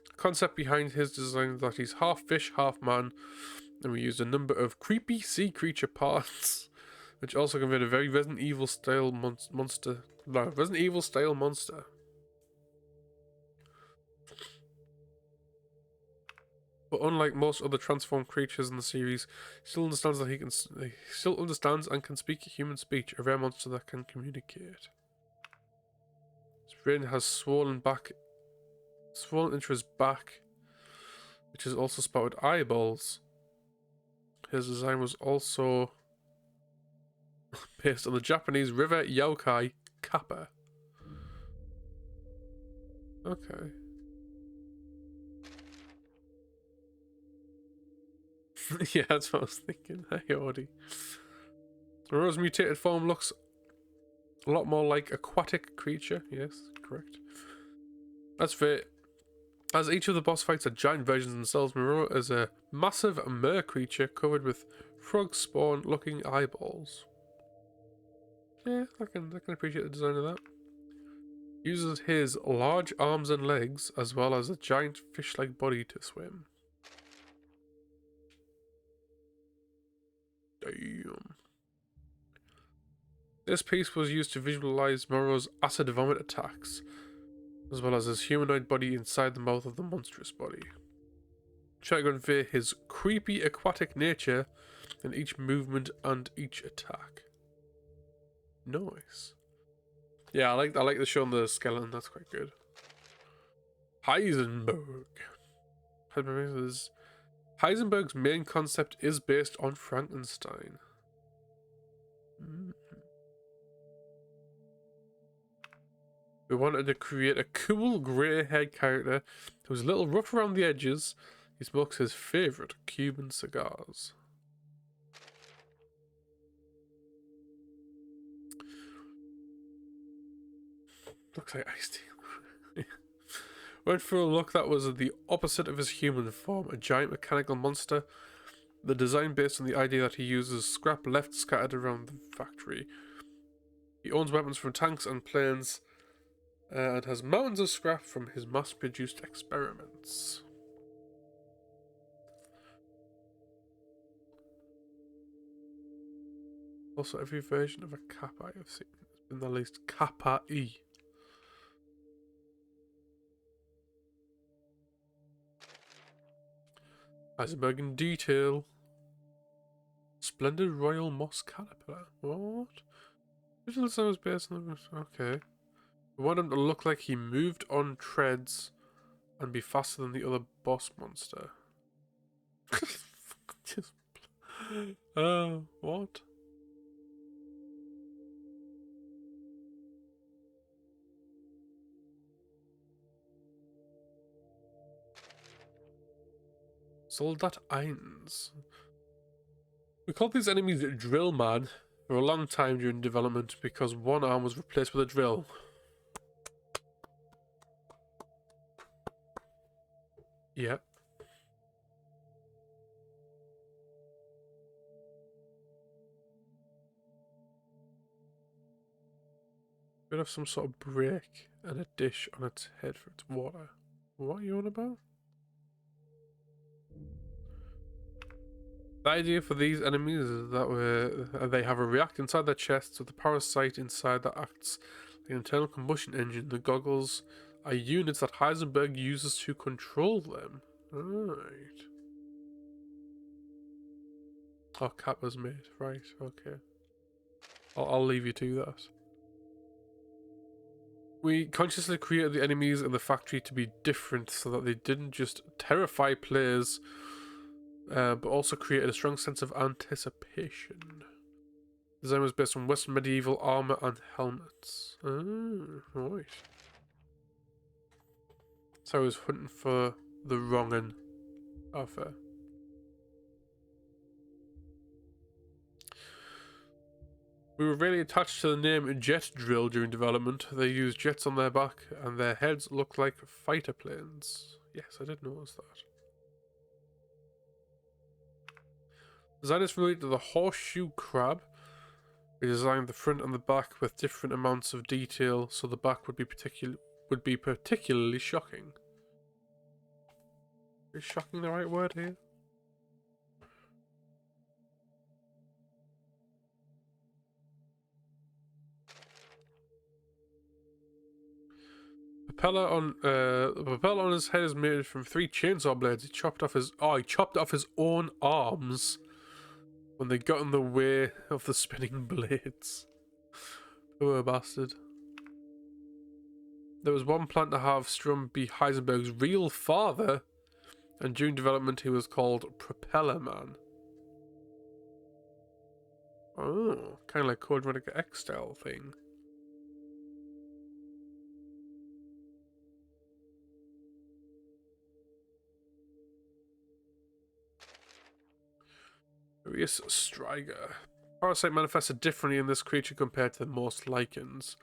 The concept behind his design is that he's half fish, half man, and we used a number of creepy sea creature parts, which also conveyed a very Resident Evil style monster. No, Resident Evil style monster. But unlike most other transformed creatures in the series, he still understands that he still understands and can speak human speech, a rare monster that can communicate. His brain has swollen into his back, which has also spouted eyeballs. His design was also based on the Japanese river yokai Kappa. Okay. Yeah, that's what I was thinking. Hey, Audie. Moro's mutated form looks a lot more like aquatic creature. Yes, correct. That's fair. As each of the boss fights are giant versions themselves, Moro is a massive mer creature covered with frog spawn looking eyeballs. Yeah, I can appreciate the design of that. Uses his large arms and legs as well as a giant fish-like body to swim. Damn. This piece was used to visualize Moro's acid vomit attacks, as well as his humanoid body inside the mouth of the monstrous body. Try to convey his creepy aquatic nature in each movement and each attack. Nice. Yeah, I like the showing the skeleton. That's quite good. Heisenberg. Heisenberg's main concept is based on Frankenstein. We wanted to create a cool grey-haired character who's a little rough around the edges. He smokes his favourite Cuban cigars. Looks like Ice-T. Went for a look that was the opposite of his human form, a giant mechanical monster. The design based on the idea that he uses scrap left scattered around the factory. He owns weapons from tanks and planes, and has mountains of scrap from his mass-produced experiments. Also, every version of a Kappa I have seen has been at least Kappa E. Heisenberg in detail. Splendid Royal Moss Caterpillar. What? Original design was based on the... Okay. We want him to look like he moved on treads and be faster than the other boss monster. Just... what? Soldat 1. We called these enemies Drill Man for a long time during development because one arm was replaced with a drill. Yep. Bit of some sort of break and a dish on its head for its water. What are you on about? The idea for these enemies is that they have a reactor inside their chests with a parasite inside that acts like an internal combustion engine. The goggles are units that Heisenberg uses to control them. Right. Oh, cat was made. Right, okay. I'll leave you to that. We consciously created the enemies in the factory to be different so that they didn't just terrify players, but also created a strong sense of anticipation. The design was based on Western medieval armor and helmets. Right. So I was hunting for the wrong one. Oh, fair. We were really attached to the name Jet Drill during development. They used jets on their back, and their heads looked like fighter planes. Yes, I did notice that. Designers related to the horseshoe crab. We designed the front and the back with different amounts of detail, so the back would be particularly shocking. Is shocking the right word here? The propeller on his head is made from 3 chainsaw blades. He chopped off his own arms when they got in the way of the spinning blades. Poor bastard. There was one plan to have Strum be Heisenberg's real father, and during development he was called Propeller Man. Oh, kind of like Code Veronica X style thing. Curious Striker. Parasite manifested differently in this creature compared to most lichens.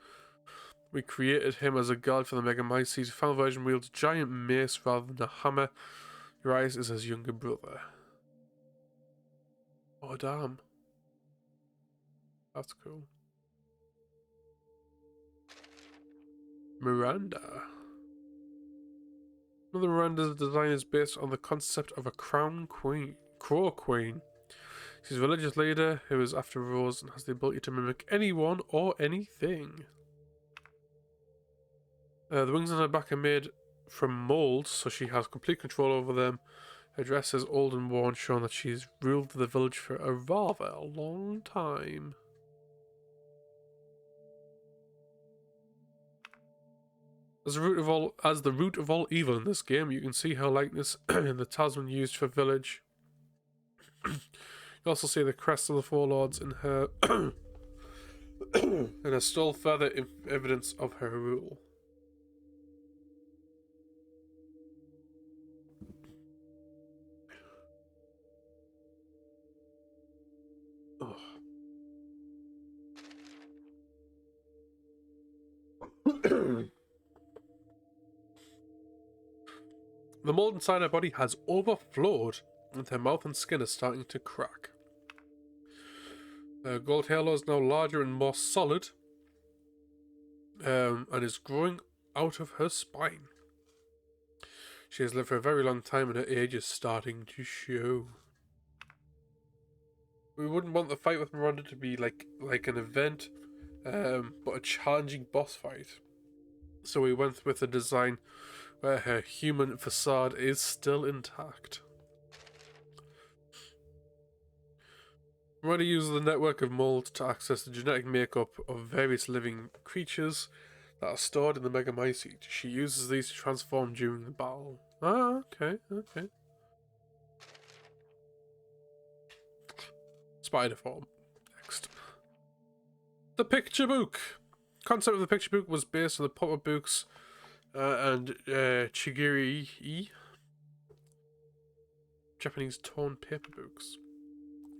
We created him as a guard for the Megamycetes. The final version wields a giant mace rather than a hammer. Urias is his younger brother. Oh damn. That's cool. Miranda. Another Miranda's design is based on the concept of a crow queen. She's a religious leader who is after Rose and has the ability to mimic anyone or anything. The wings on her back are made from molds, so she has complete control over them. Her dress is old and worn, showing that she's ruled the village for a rather long time. As the root of all evil in this game, you can see her likeness in the talisman used for village. You also see the crest of the Four Lords in her and there's still further evidence of her rule. The mold inside her body has overflowed, and her mouth and skin are starting to crack. Her gold halo is now larger and more solid, and is growing out of her spine. She has lived for a very long time, and her age is starting to show. We wouldn't want the fight with Miranda to be like an event, but a challenging boss fight. So we went with a design where her human facade is still intact. Miranda uses the network of molds to access the genetic makeup of various living creatures that are stored in the Megamycete. She uses these to transform during the battle. Ah, okay. Spider form. Next. The picture book. Concept of the picture book was based on the Popper books and Chigiri Japanese torn paper books.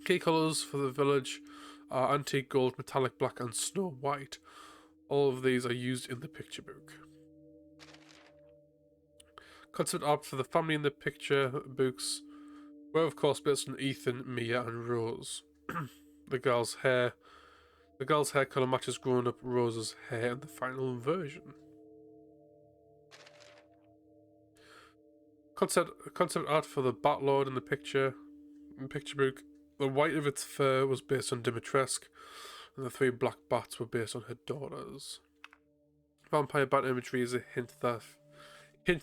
Key colours for the village are antique gold, metallic black, and snow white. All of these are used in the picture book. Concept art for the family in the picture books were of course based on Ethan, Mia, and Rose. The girl's hair colour matches grown up Rose's hair in the final version. Concept art for the Batlord in the picture book. The white of its fur was based on Dimitrescu, and the 3 black bats were based on her daughters. Vampire bat imagery is a hint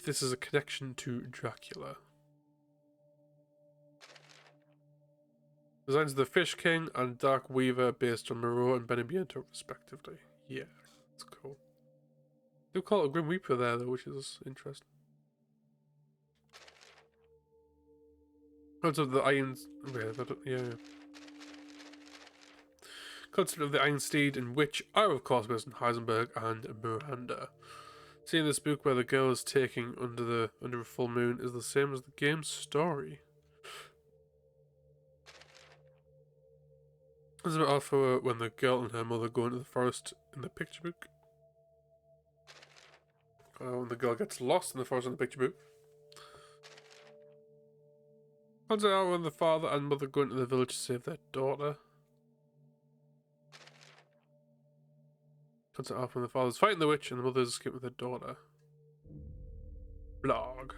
this is a connection to Dracula. Designs of the Fish King and Dark Weaver based on Moreau and Beneviento respectively. Yeah, that's cool. They call it a Grim Reaper there though, which is interesting. Concept of the Iron... yeah. Concept of the Iron Steed and Witch are of course based on Heisenberg and Miranda. Seeing this book where the girl is taking under a full moon is the same as the game's story. This is a bit odd for when the girl and her mother go into the forest in the picture book. When the girl gets lost in the forest in the picture book. Concept art when the father and mother go into the village to save their daughter. Concept art when the father's fighting the witch and the mother's escaping with her daughter. Blog.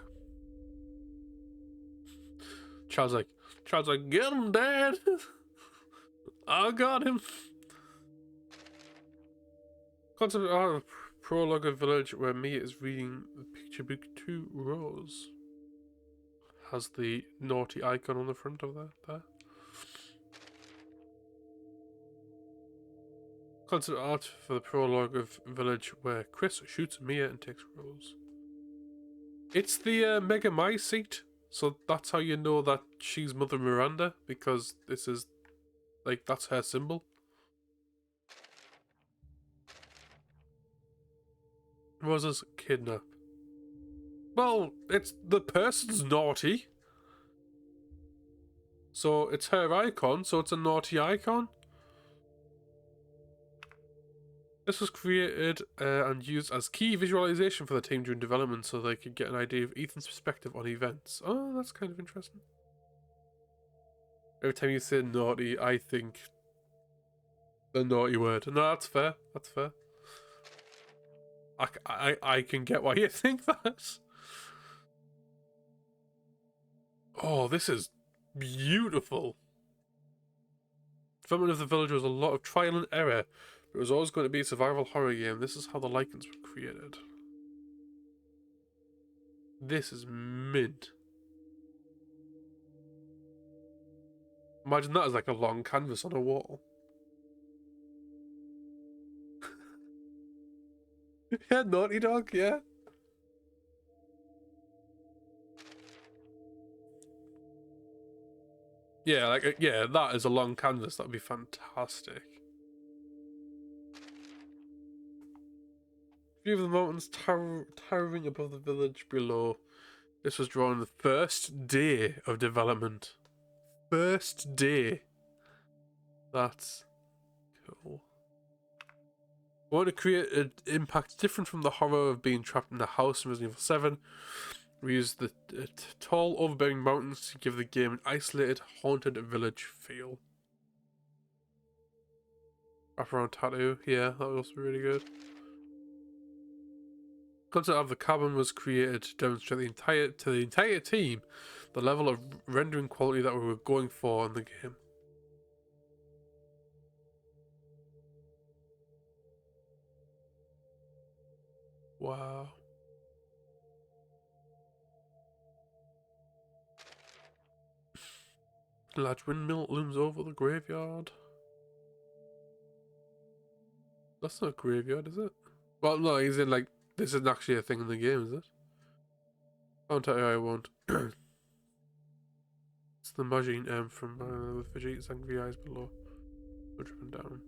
Child's like, get him, Dad! I got him! Concept art of prologue of village where Mia is reading the picture book to Rose. Has the naughty icon on the front of that there. Concept art for the prologue of village where Chris shoots Mia and takes Rose. It's the Mega My seat, so that's how you know that she's Mother Miranda, because this is, like, that's her symbol. Rose's kidnap. Well, it's the person's naughty. So it's her icon, so it's a naughty icon. This was created and used as key visualization for the team during development so they could get an idea of Ethan's perspective on events. Oh, that's kind of interesting. Every time you say naughty, I think the naughty word. No, that's fair. That's fair. I can get why you think that. Oh, this is beautiful. Development of the village was a lot of trial and error. It was always going to be a survival horror game. This is how the lichens were created. This is mint. Imagine that as like a long canvas on a wall. Yeah, Naughty Dog, yeah. Yeah, like, yeah, that is a long canvas. That'd be fantastic. View of the mountains towering above the village below. This was drawn on the first day of development. First day. That's cool. I want to create an impact different from the horror of being trapped in the house in Resident Evil 7. We used the tall, overbearing mountains to give the game an isolated, haunted village feel. Wraparound tattoo, yeah, that was really good. Concept of the cabin was created to demonstrate to the entire team the level of rendering quality that we were going for in the game. Wow. A large windmill looms over the graveyard. That's not a graveyard, is it? Well, no, he's in like, this isn't actually a thing in the game, is it? I'll tell you I won't. It's the Majin M from with Vegeta's angry eyes below. We're driven down.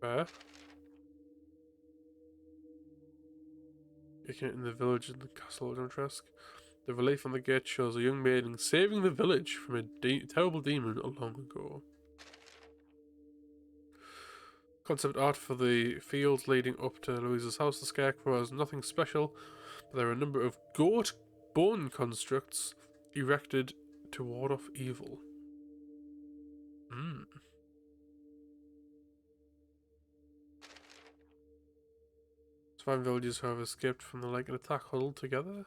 Where? Making it in the village in the castle of Dimitrescu. The relief on the gate shows a young maiden saving the village from a terrible demon long ago. Concept art for the fields leading up to Louisa's house. The scarecrow has nothing special, but there are a number of goat bone constructs erected to ward off evil. Surviving villagers who have escaped from the Lycan attack huddled together.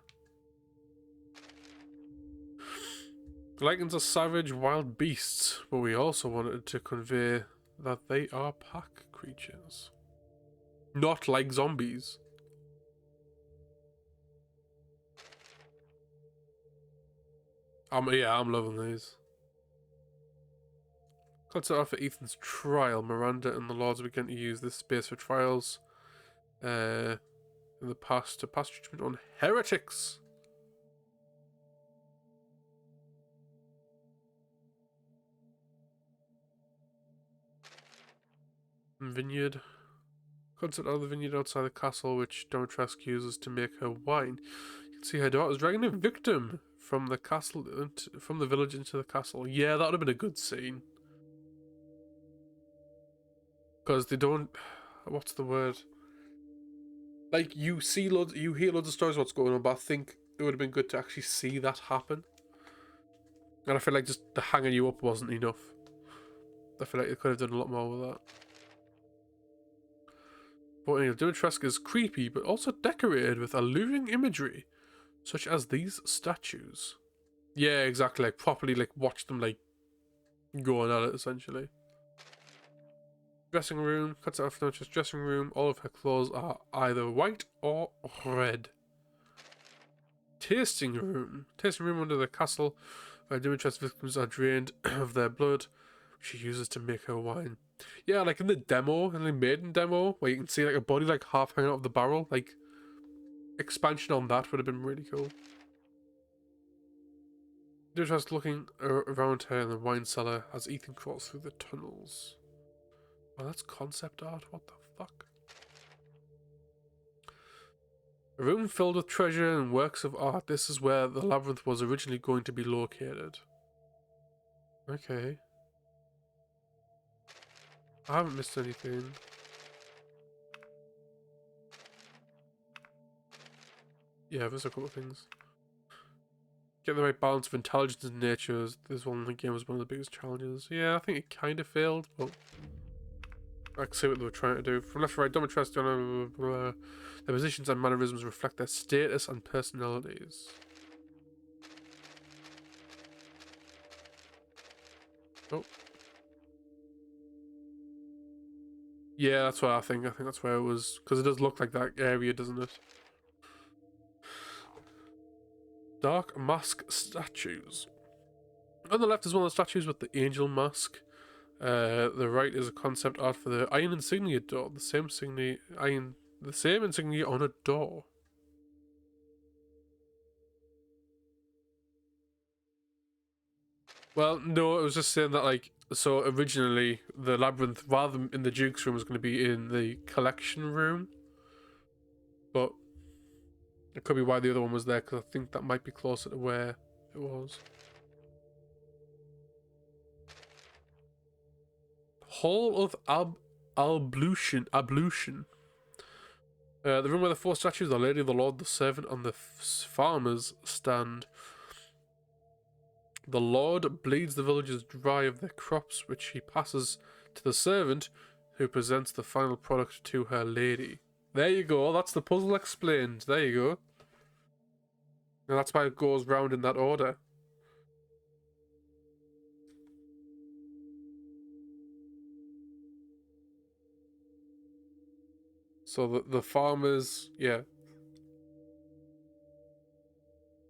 The Lycans are savage wild beasts, but we also wanted to convey that they are pack creatures. Not like zombies. I'm loving these. Concept art for Ethan's trial. Miranda and the Lords began to use this space for trials in the past to pass judgment on heretics. Vineyard. Concept art of the vineyard outside the castle, which Dimitrescu uses to make her wine. You can see her daughter's dragging a victim from the castle, from the village into the castle. Yeah, that would have been a good scene. Because they don't... What's the word? Like, you hear loads of stories of what's going on, but I think it would have been good to actually see that happen. And I feel like just the hanging you up wasn't enough. I feel like they could have done a lot more with that. But anyway, Dimitrescu is creepy, but also decorated with alluring imagery, such as these statues. Yeah, exactly. Like, properly, like, watch them, like, going at it, essentially. Dressing room. Cuts it off Dimitresk's dressing room. All of her clothes are either white or red. Tasting room. Tasting room under the castle, where Dimitrescu's victims are drained of their blood, which she uses to make her wine. Yeah, like in the demo, in the maiden demo, where you can see like a body like half hanging out of the barrel, like expansion on that would have been really cool. Dimitrescu looking around her in the wine cellar as Ethan crawls through the tunnels. Oh, that's concept art. What the fuck? A room filled with treasure and works of art. This is where the labyrinth was originally going to be located. Okay. I haven't missed anything. Yeah, there's a couple of things. Get the right balance of intelligence and nature. This one in the game was one of the biggest challenges. Yeah, I think it kind of failed, but I can see what they were trying to do. From left to right, Dimitrescu, their positions and mannerisms reflect their status and personalities. Oh. Yeah, that's what I think. I think that's where it was. Because it does look like that area, doesn't it? Dark mask statues. On the left is one of the statues with the angel mask. The right is a concept art for the iron insignia door. The same insignia on a door. Well, no, it was just saying that, like, so originally the labyrinth, rather than in the Duke's room, was going to be in the collection room. But it could be why the other one was there, because I think that might be closer to where it was. Hall of Ablution. The room where the four statues, the Lady, the Lord, the Servant, and the farmers stand. The Lord bleeds the villagers dry of their crops, which he passes to the servant, who presents the final product to her lady. There you go, that's the puzzle explained. There you go. And that's why it goes round in that order. So the farmers, yeah.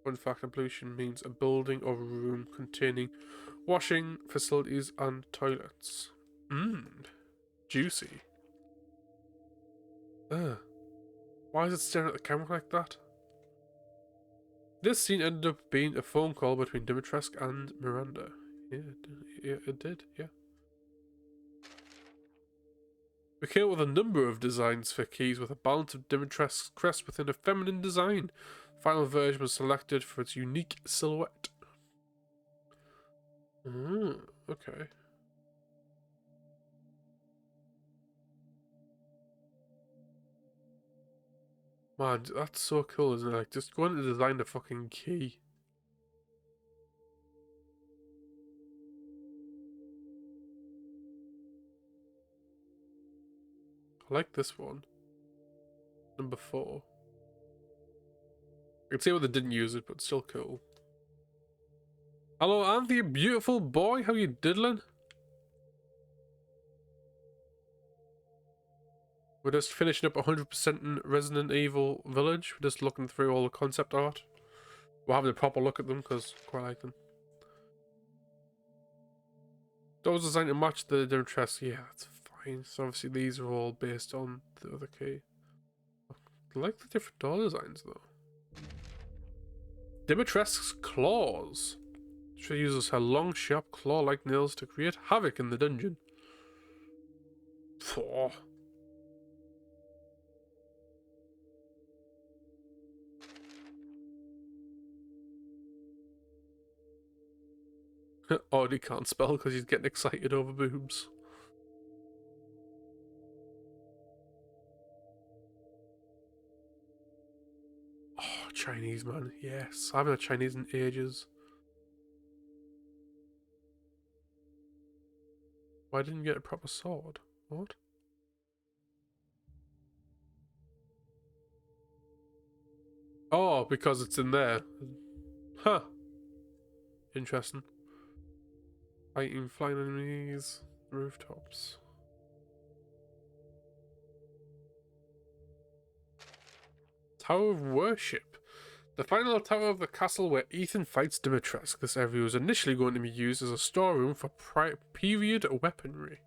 Fun fact, ablution means a building or room containing washing facilities and toilets. Juicy. Why is it staring at the camera like that? This scene ended up being a phone call between Dimitrescu and Miranda. Yeah, it did, yeah. We came up with a number of designs for keys with a balance of Dimitrescu's crest within a feminine design. Final version was selected for its unique silhouette. Okay. Man, that's so cool, isn't it? Like, just go on to design the fucking key. I like this one. Number 4. I can see why they didn't use it, but still cool. Hello, Anthony, beautiful boy. How you diddling? We're just finishing up 100% in Resident Evil Village. We're just looking through all the concept art. We're having a proper look at them because I quite like them. Those designed to match the Dimitrescu. Yeah, that's fine. So obviously these are all based on the other key. I like the different door designs though. Dimitrescu's claws. She uses her long, sharp claw-like nails to create havoc in the dungeon. Oh. Oh, he can't spell because he's getting excited over boobs. Oh, Chinese, man. Yes, I haven't had Chinese in ages. Why didn't you get a proper sword? What? Oh, because it's in there. Huh. Interesting. Fighting flying enemies. Rooftops. Tower of Worship. The final tower of the castle where Ethan fights Dimitrescu. This area was initially going to be used as a storeroom for period weaponry.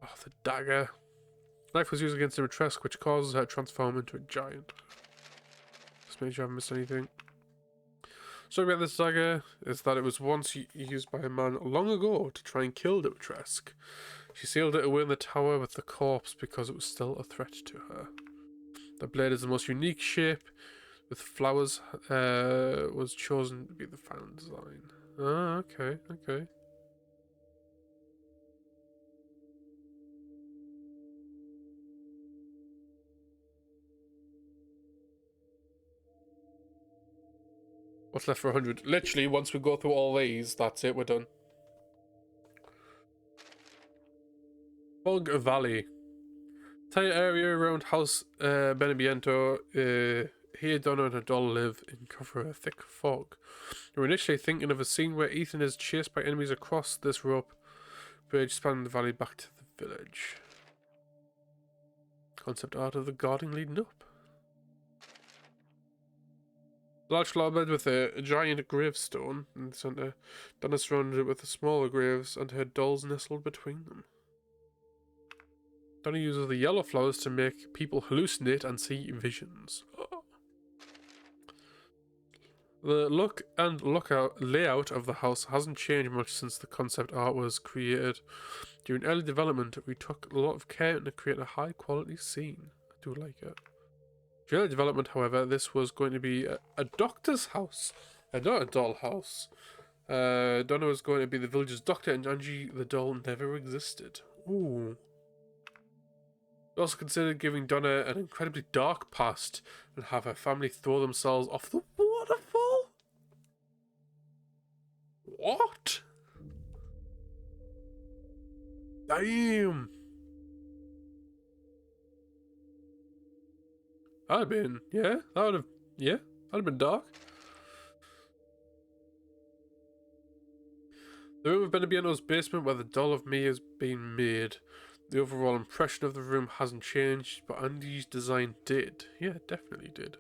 Oh, the dagger. Knife was used against Dimitrescu, which causes her to transform into a giant. Just make sure I haven't missed anything. So about this dagger is that it was once used by a man long ago to try and kill Dimitrescu. She sealed it away in the tower with the corpse because it was still a threat to her. The blade is the most unique shape, with flowers, was chosen to be the final design. Ah, okay, okay. What's left for 100? Literally, once we go through all these, that's it, we're done. Fog Valley. Entire area around House Beneviento. Here, Donna and her doll live in cover of a thick fog. We were initially thinking of a scene where Ethan is chased by enemies across this rope bridge spanning the valley back to the village. Concept art of the garden leading up. Large flower bed with a giant gravestone in the centre. Donna surrounded it with the smaller graves and her dolls nestled between them. Donna uses the yellow flowers to make people hallucinate and see visions. Oh. The look and layout of the house hasn't changed much since the concept art was created. During early development, we took a lot of care to create a high quality scene. I do like it. During early development, however, this was going to be a doctor's house, and not a doll house. Donna was going to be the village's doctor, and Angie the doll never existed. Ooh. We also considered giving Donna an incredibly dark past and have her family throw themselves off the waterfall. What? Damn. That'd have been, yeah, that would have, yeah, that'd have been dark. The room of Beneviento's basement where the doll of me has been made. The overall impression of the room hasn't changed, but Andy's design did. Yeah, it definitely did.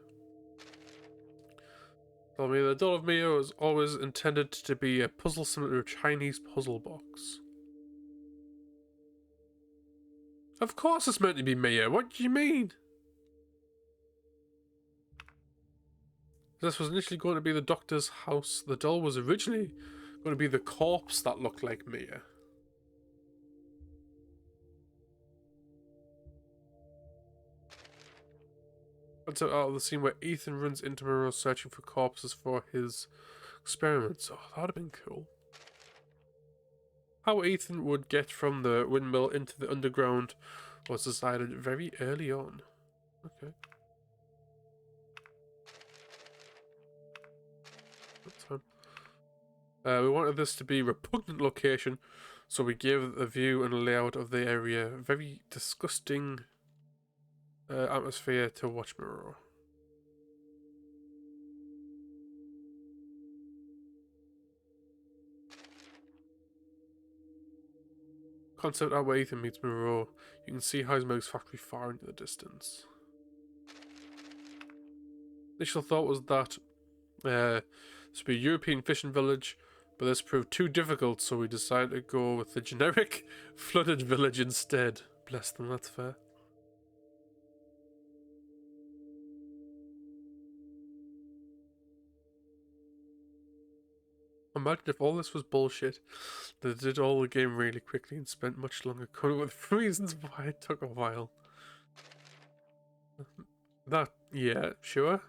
Tell me, the doll of Mia was always intended to be a puzzle similar to a Chinese puzzle box. Of course it's meant to be Mia, what do you mean? This was initially going to be the doctor's house. The doll was originally going to be the corpse that looked like Mia. That's out of the scene where Ethan runs into Monroe searching for corpses for his experiments. Oh, that'd have been cool. How Ethan would get from the windmill into the underground was decided very early on. Okay. That's fine. We wanted this to be a repugnant location, so we gave the view and layout of the area a very disgusting atmosphere to watch Monroe. Concept art where Ethan meets Monroe. You can see Heisenberg's factory far into the distance. Initial thought was that this would be a European fishing village, but this proved too difficult, so we decided to go with the generic flooded village instead. Bless them, that's fair. Imagine if all this was bullshit, they did all the game really quickly and spent much longer coming up with reasons why it took a while. That, yeah, sure.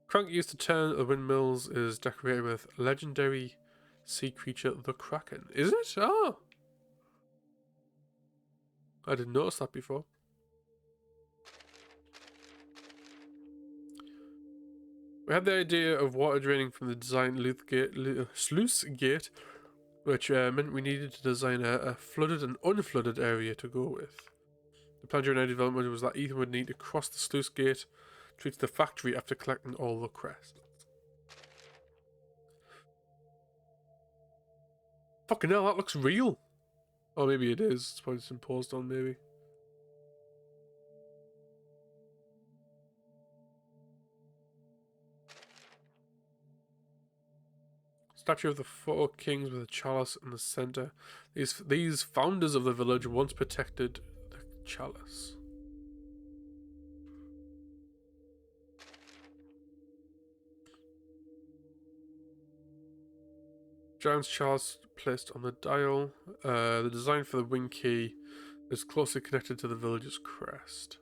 Crank used to turn the windmills is decorated with legendary sea creature the Kraken. Is it? Oh! I didn't notice that before. We had the idea of water draining from the design sluice gate, which meant we needed to design a flooded and unflooded area to go with. The plan during our development was that Ethan would need to cross the sluice gate to reach the factory after collecting all the crests. Fucking hell, that looks real! Or maybe it is, it's probably just imposed on, maybe. Statue of the four kings with a chalice in the center. These founders of the village once protected the chalice. Giant's chalice placed on the dial. The design for the wing key is closely connected to the village's crest.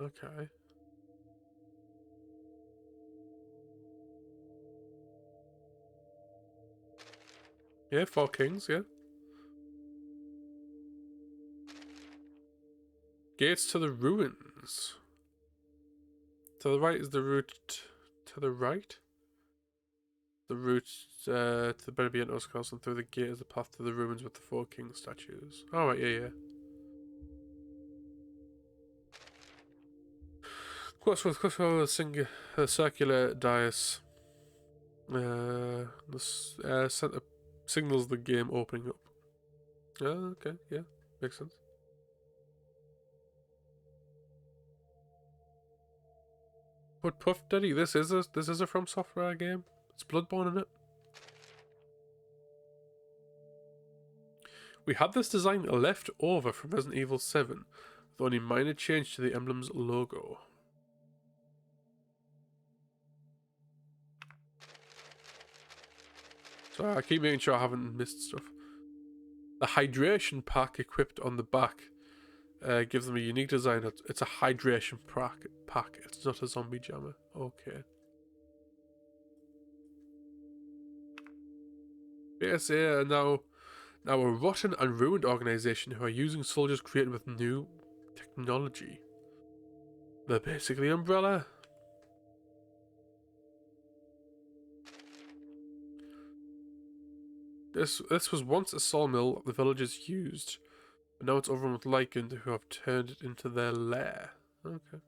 Okay. Yeah, four kings, yeah. Gates to the ruins. To the right is the route to the right. The route to the Benevientos Castle, and through the gate is the path to the ruins with the four king statues. Oh, right, yeah. Cross with a circular dais. This center signals the game opening up. Oh, okay, yeah, makes sense. But Puff Daddy, this is a From Software game. It's Bloodborne in it. We had this design left over from Resident Evil 7, with only minor change to the emblem's logo. So I keep making sure I haven't missed stuff. The hydration pack equipped on the back gives them a unique design. It's a hydration pack. It's not a zombie jammer. Okay. BSA are now a rotten and ruined organization who are using soldiers created with new technology. They're basically Umbrella. This was once a sawmill the villagers used, but now it's overrun with Lycan who have turned it into their lair. Okay.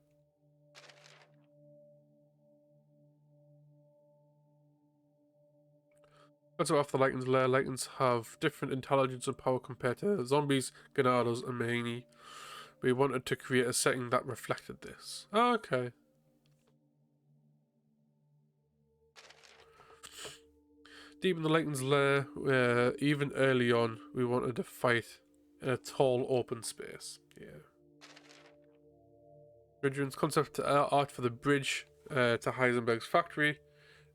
That's off the Lycan's lair. Lycans have different intelligence and power compared to zombies, Ganados, and Mahini. We wanted to create a setting that reflected this. Oh, okay. Deep in the Lycan's lair, even early on, we wanted to fight in a tall, open space. Yeah. Ridgeron's concept art for the bridge to Heisenberg's factory.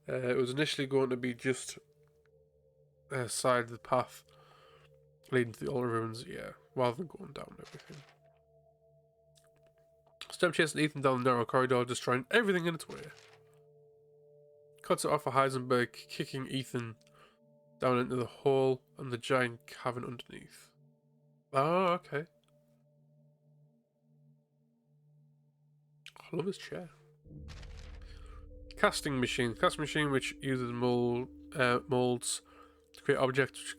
It was initially going to be just side of the path leading to the older ruins, yeah, rather than going down everything. Stem chasing Ethan down the narrow corridor, destroying everything in its way. Cuts it off for Heisenberg, kicking Ethan down into the hole and the giant cavern underneath. Oh, okay. I love his chair. Casting machine. Casting machine which uses molds to create objects.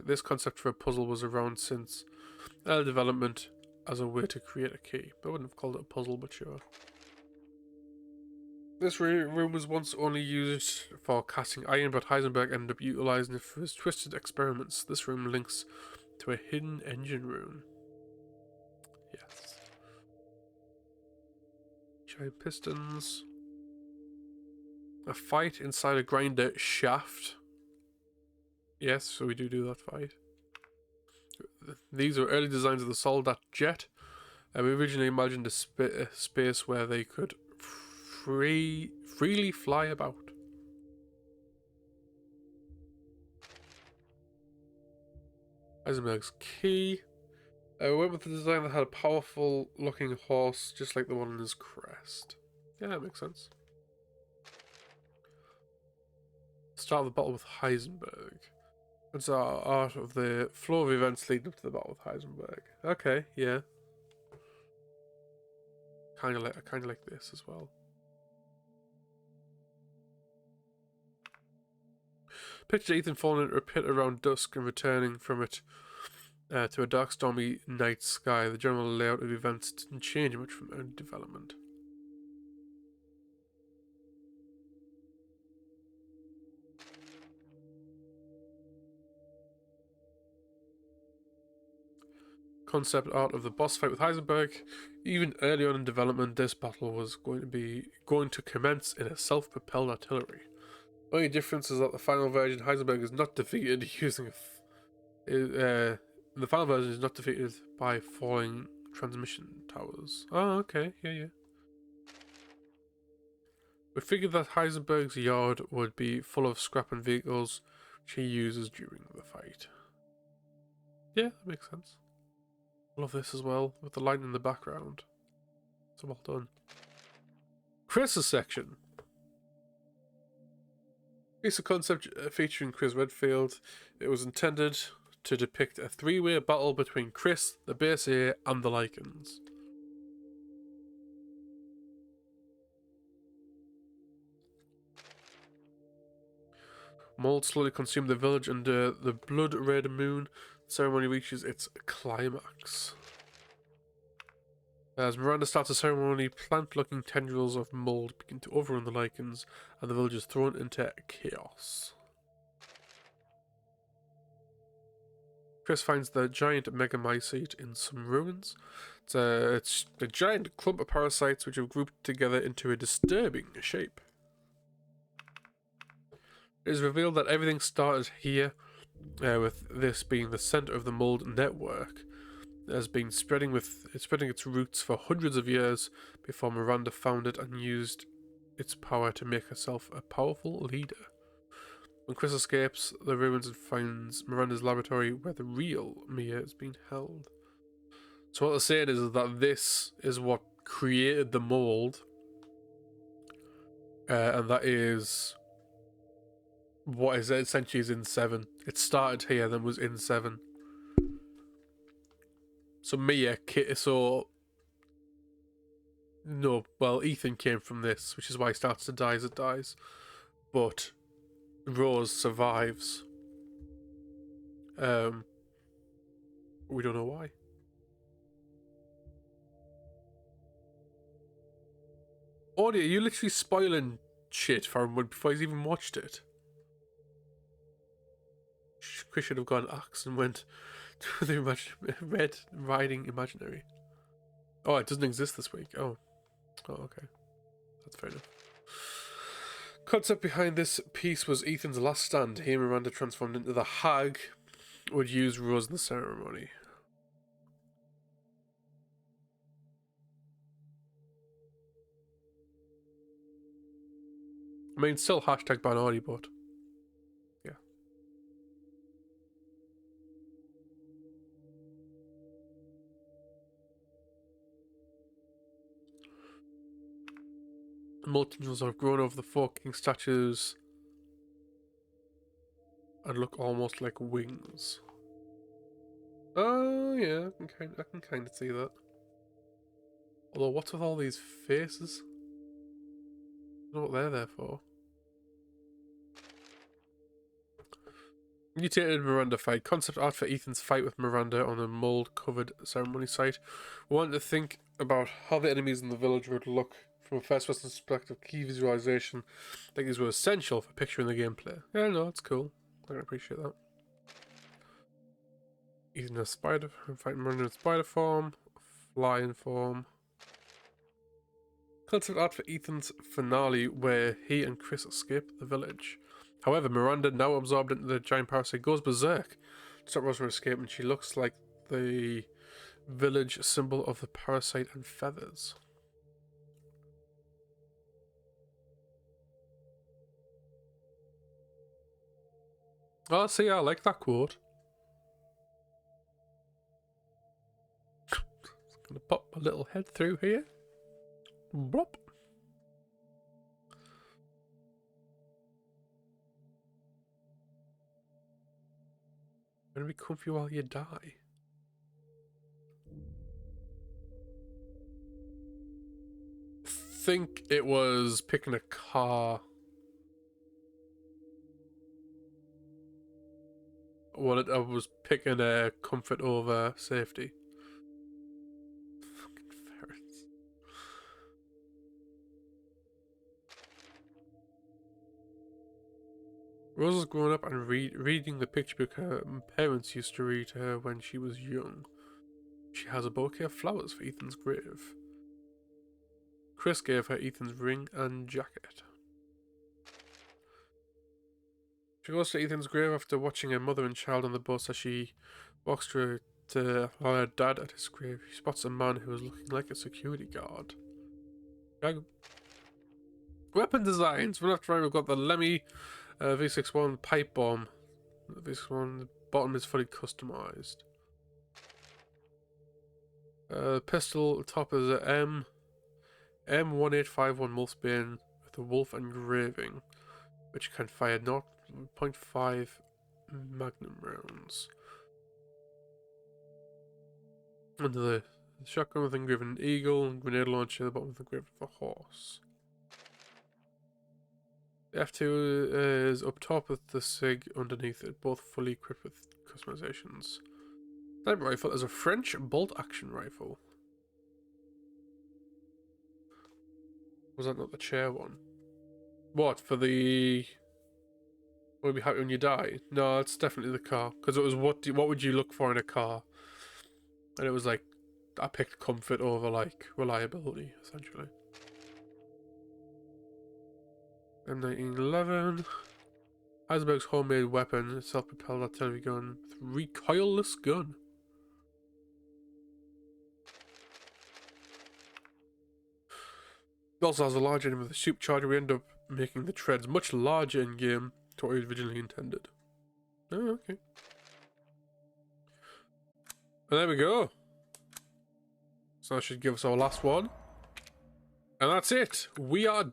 This concept for a puzzle was around since early development as a way to create a key. I wouldn't have called it a puzzle, but sure. This room was once only used for casting iron, but Heisenberg ended up utilizing it for his twisted experiments. This room links to a hidden engine room. Yes. Giant pistons. A fight inside a grinder shaft. Yes, so we do that fight. These are early designs of the Soldat jet. We originally imagined a space where they could freely fly about. Heisenberg's key. We went with the design that had a powerful looking horse, just like the one on his crest. Yeah, that makes sense. Start the battle with Heisenberg. It's our art of the flow of events leading up to the battle with Heisenberg. Okay, yeah. I kinda like this as well. Picture Ethan falling into a pit around dusk and returning from it to a dark, stormy night sky. The general layout of events didn't change much from early development. Concept art of the boss fight with Heisenberg. Even early on in development, this battle was going to commence in a self-propelled artillery. The only difference is that the final version, Heisenberg is not defeated using the final version is not defeated by falling transmission towers. Oh, okay, yeah. We figured that Heisenberg's yard would be full of scrap and vehicles, which he uses during the fight. Yeah, that makes sense. Love this as well, with the light in the background. So well done. Chris's section. Piece of concept featuring Chris Redfield. It was intended to depict a three-way battle between Chris, the base A, and the Lycans. Mold slowly consumed the village under the blood-red moon. The ceremony reaches its climax. As Miranda starts the ceremony, plant-looking tendrils of mold begin to overrun the Lycans, and the village is thrown into chaos. Chris finds the giant megamycete in some ruins. It's a giant clump of parasites which have grouped together into a disturbing shape. It is revealed that everything started here, with this being the center of the mold network. It has been spreading its roots for hundreds of years before Miranda found it and used its power to make herself a powerful leader. When Chris escapes the ruins and finds Miranda's laboratory where the real Mia is being held. So what they're saying is that this is what created the mold, and that is what is essentially is in 7. It started here, then was in 7. So Mia, Ethan came from this, which is why he starts to die as it dies. But Rose survives. We don't know why. Audio, you're literally spoiling shit for him before he's even watched it. Chris should have gone axe and went to the Red Riding Imaginary. Oh, it doesn't exist this week. Oh, okay. That's fair enough. Concept behind this piece was Ethan's last stand. He and Miranda transformed into the hag would use Rose in the ceremony. I mean, still hashtag ban Audi, but yeah. Multitudes have grown over the four king statues and look almost like wings. Oh yeah, I can kind of see that. Although, what's with all these faces? I don't know what they're there for. Mutated Miranda fight. Concept art for Ethan's fight with Miranda on a mold-covered ceremony site. We wanted to think about how the enemies in the village would look from a first-person perspective. Key visualization. I think these were essential for picturing the gameplay. Yeah, no, that's cool. I can appreciate that. Ethan has spider, fighting Miranda in spider form, flying form. Concept art for Ethan's finale, where he and Chris escape the village. However, Miranda, now absorbed into the giant parasite, goes berserk to stop Rose from escaping. She looks like the village symbol of the parasite and feathers. Oh, see, I like that quote. Just gonna pop my little head through here. Blop. Gonna be comfy while you die. Think it was picking a car. Well, I was picking a comfort over safety. Fucking ferrets. Rose is growing up and reading the picture book her parents used to read to her when she was young. She has a bouquet of flowers for Ethan's grave. Chris gave her Ethan's ring and jacket. She goes to Ethan's grave after watching her mother and child on the bus. As she walks to her dad at his grave, she spots a man who is looking like a security guard. Weapon designs. From left to right, we've got the Lemmy V61 pipe bomb. The V61, the bottom is fully customized. Pistol top is a M1851 Mulsbane with a wolf engraving, which can fire 0.5 magnum rounds. Under the shotgun with engraven eagle and grenade launcher, the bottom with engraven of a horse. The F2 is up top with the SIG underneath it, both fully equipped with customizations. Sniper rifle is a French bolt action rifle. Was that not the chair one? What, for the... Will be happy when you die? No, it's definitely the car. Because it was what would you look for in a car? And it was like, I picked comfort over like reliability, essentially. M1911. Heisenberg's homemade weapon, self-propelled artillery gun with recoilless gun. It also has a large engine with a supercharger. We end up making the treads much larger in game to what we originally intended. Oh, okay. And there we go. So that should give us our last one. And that's it. We are done.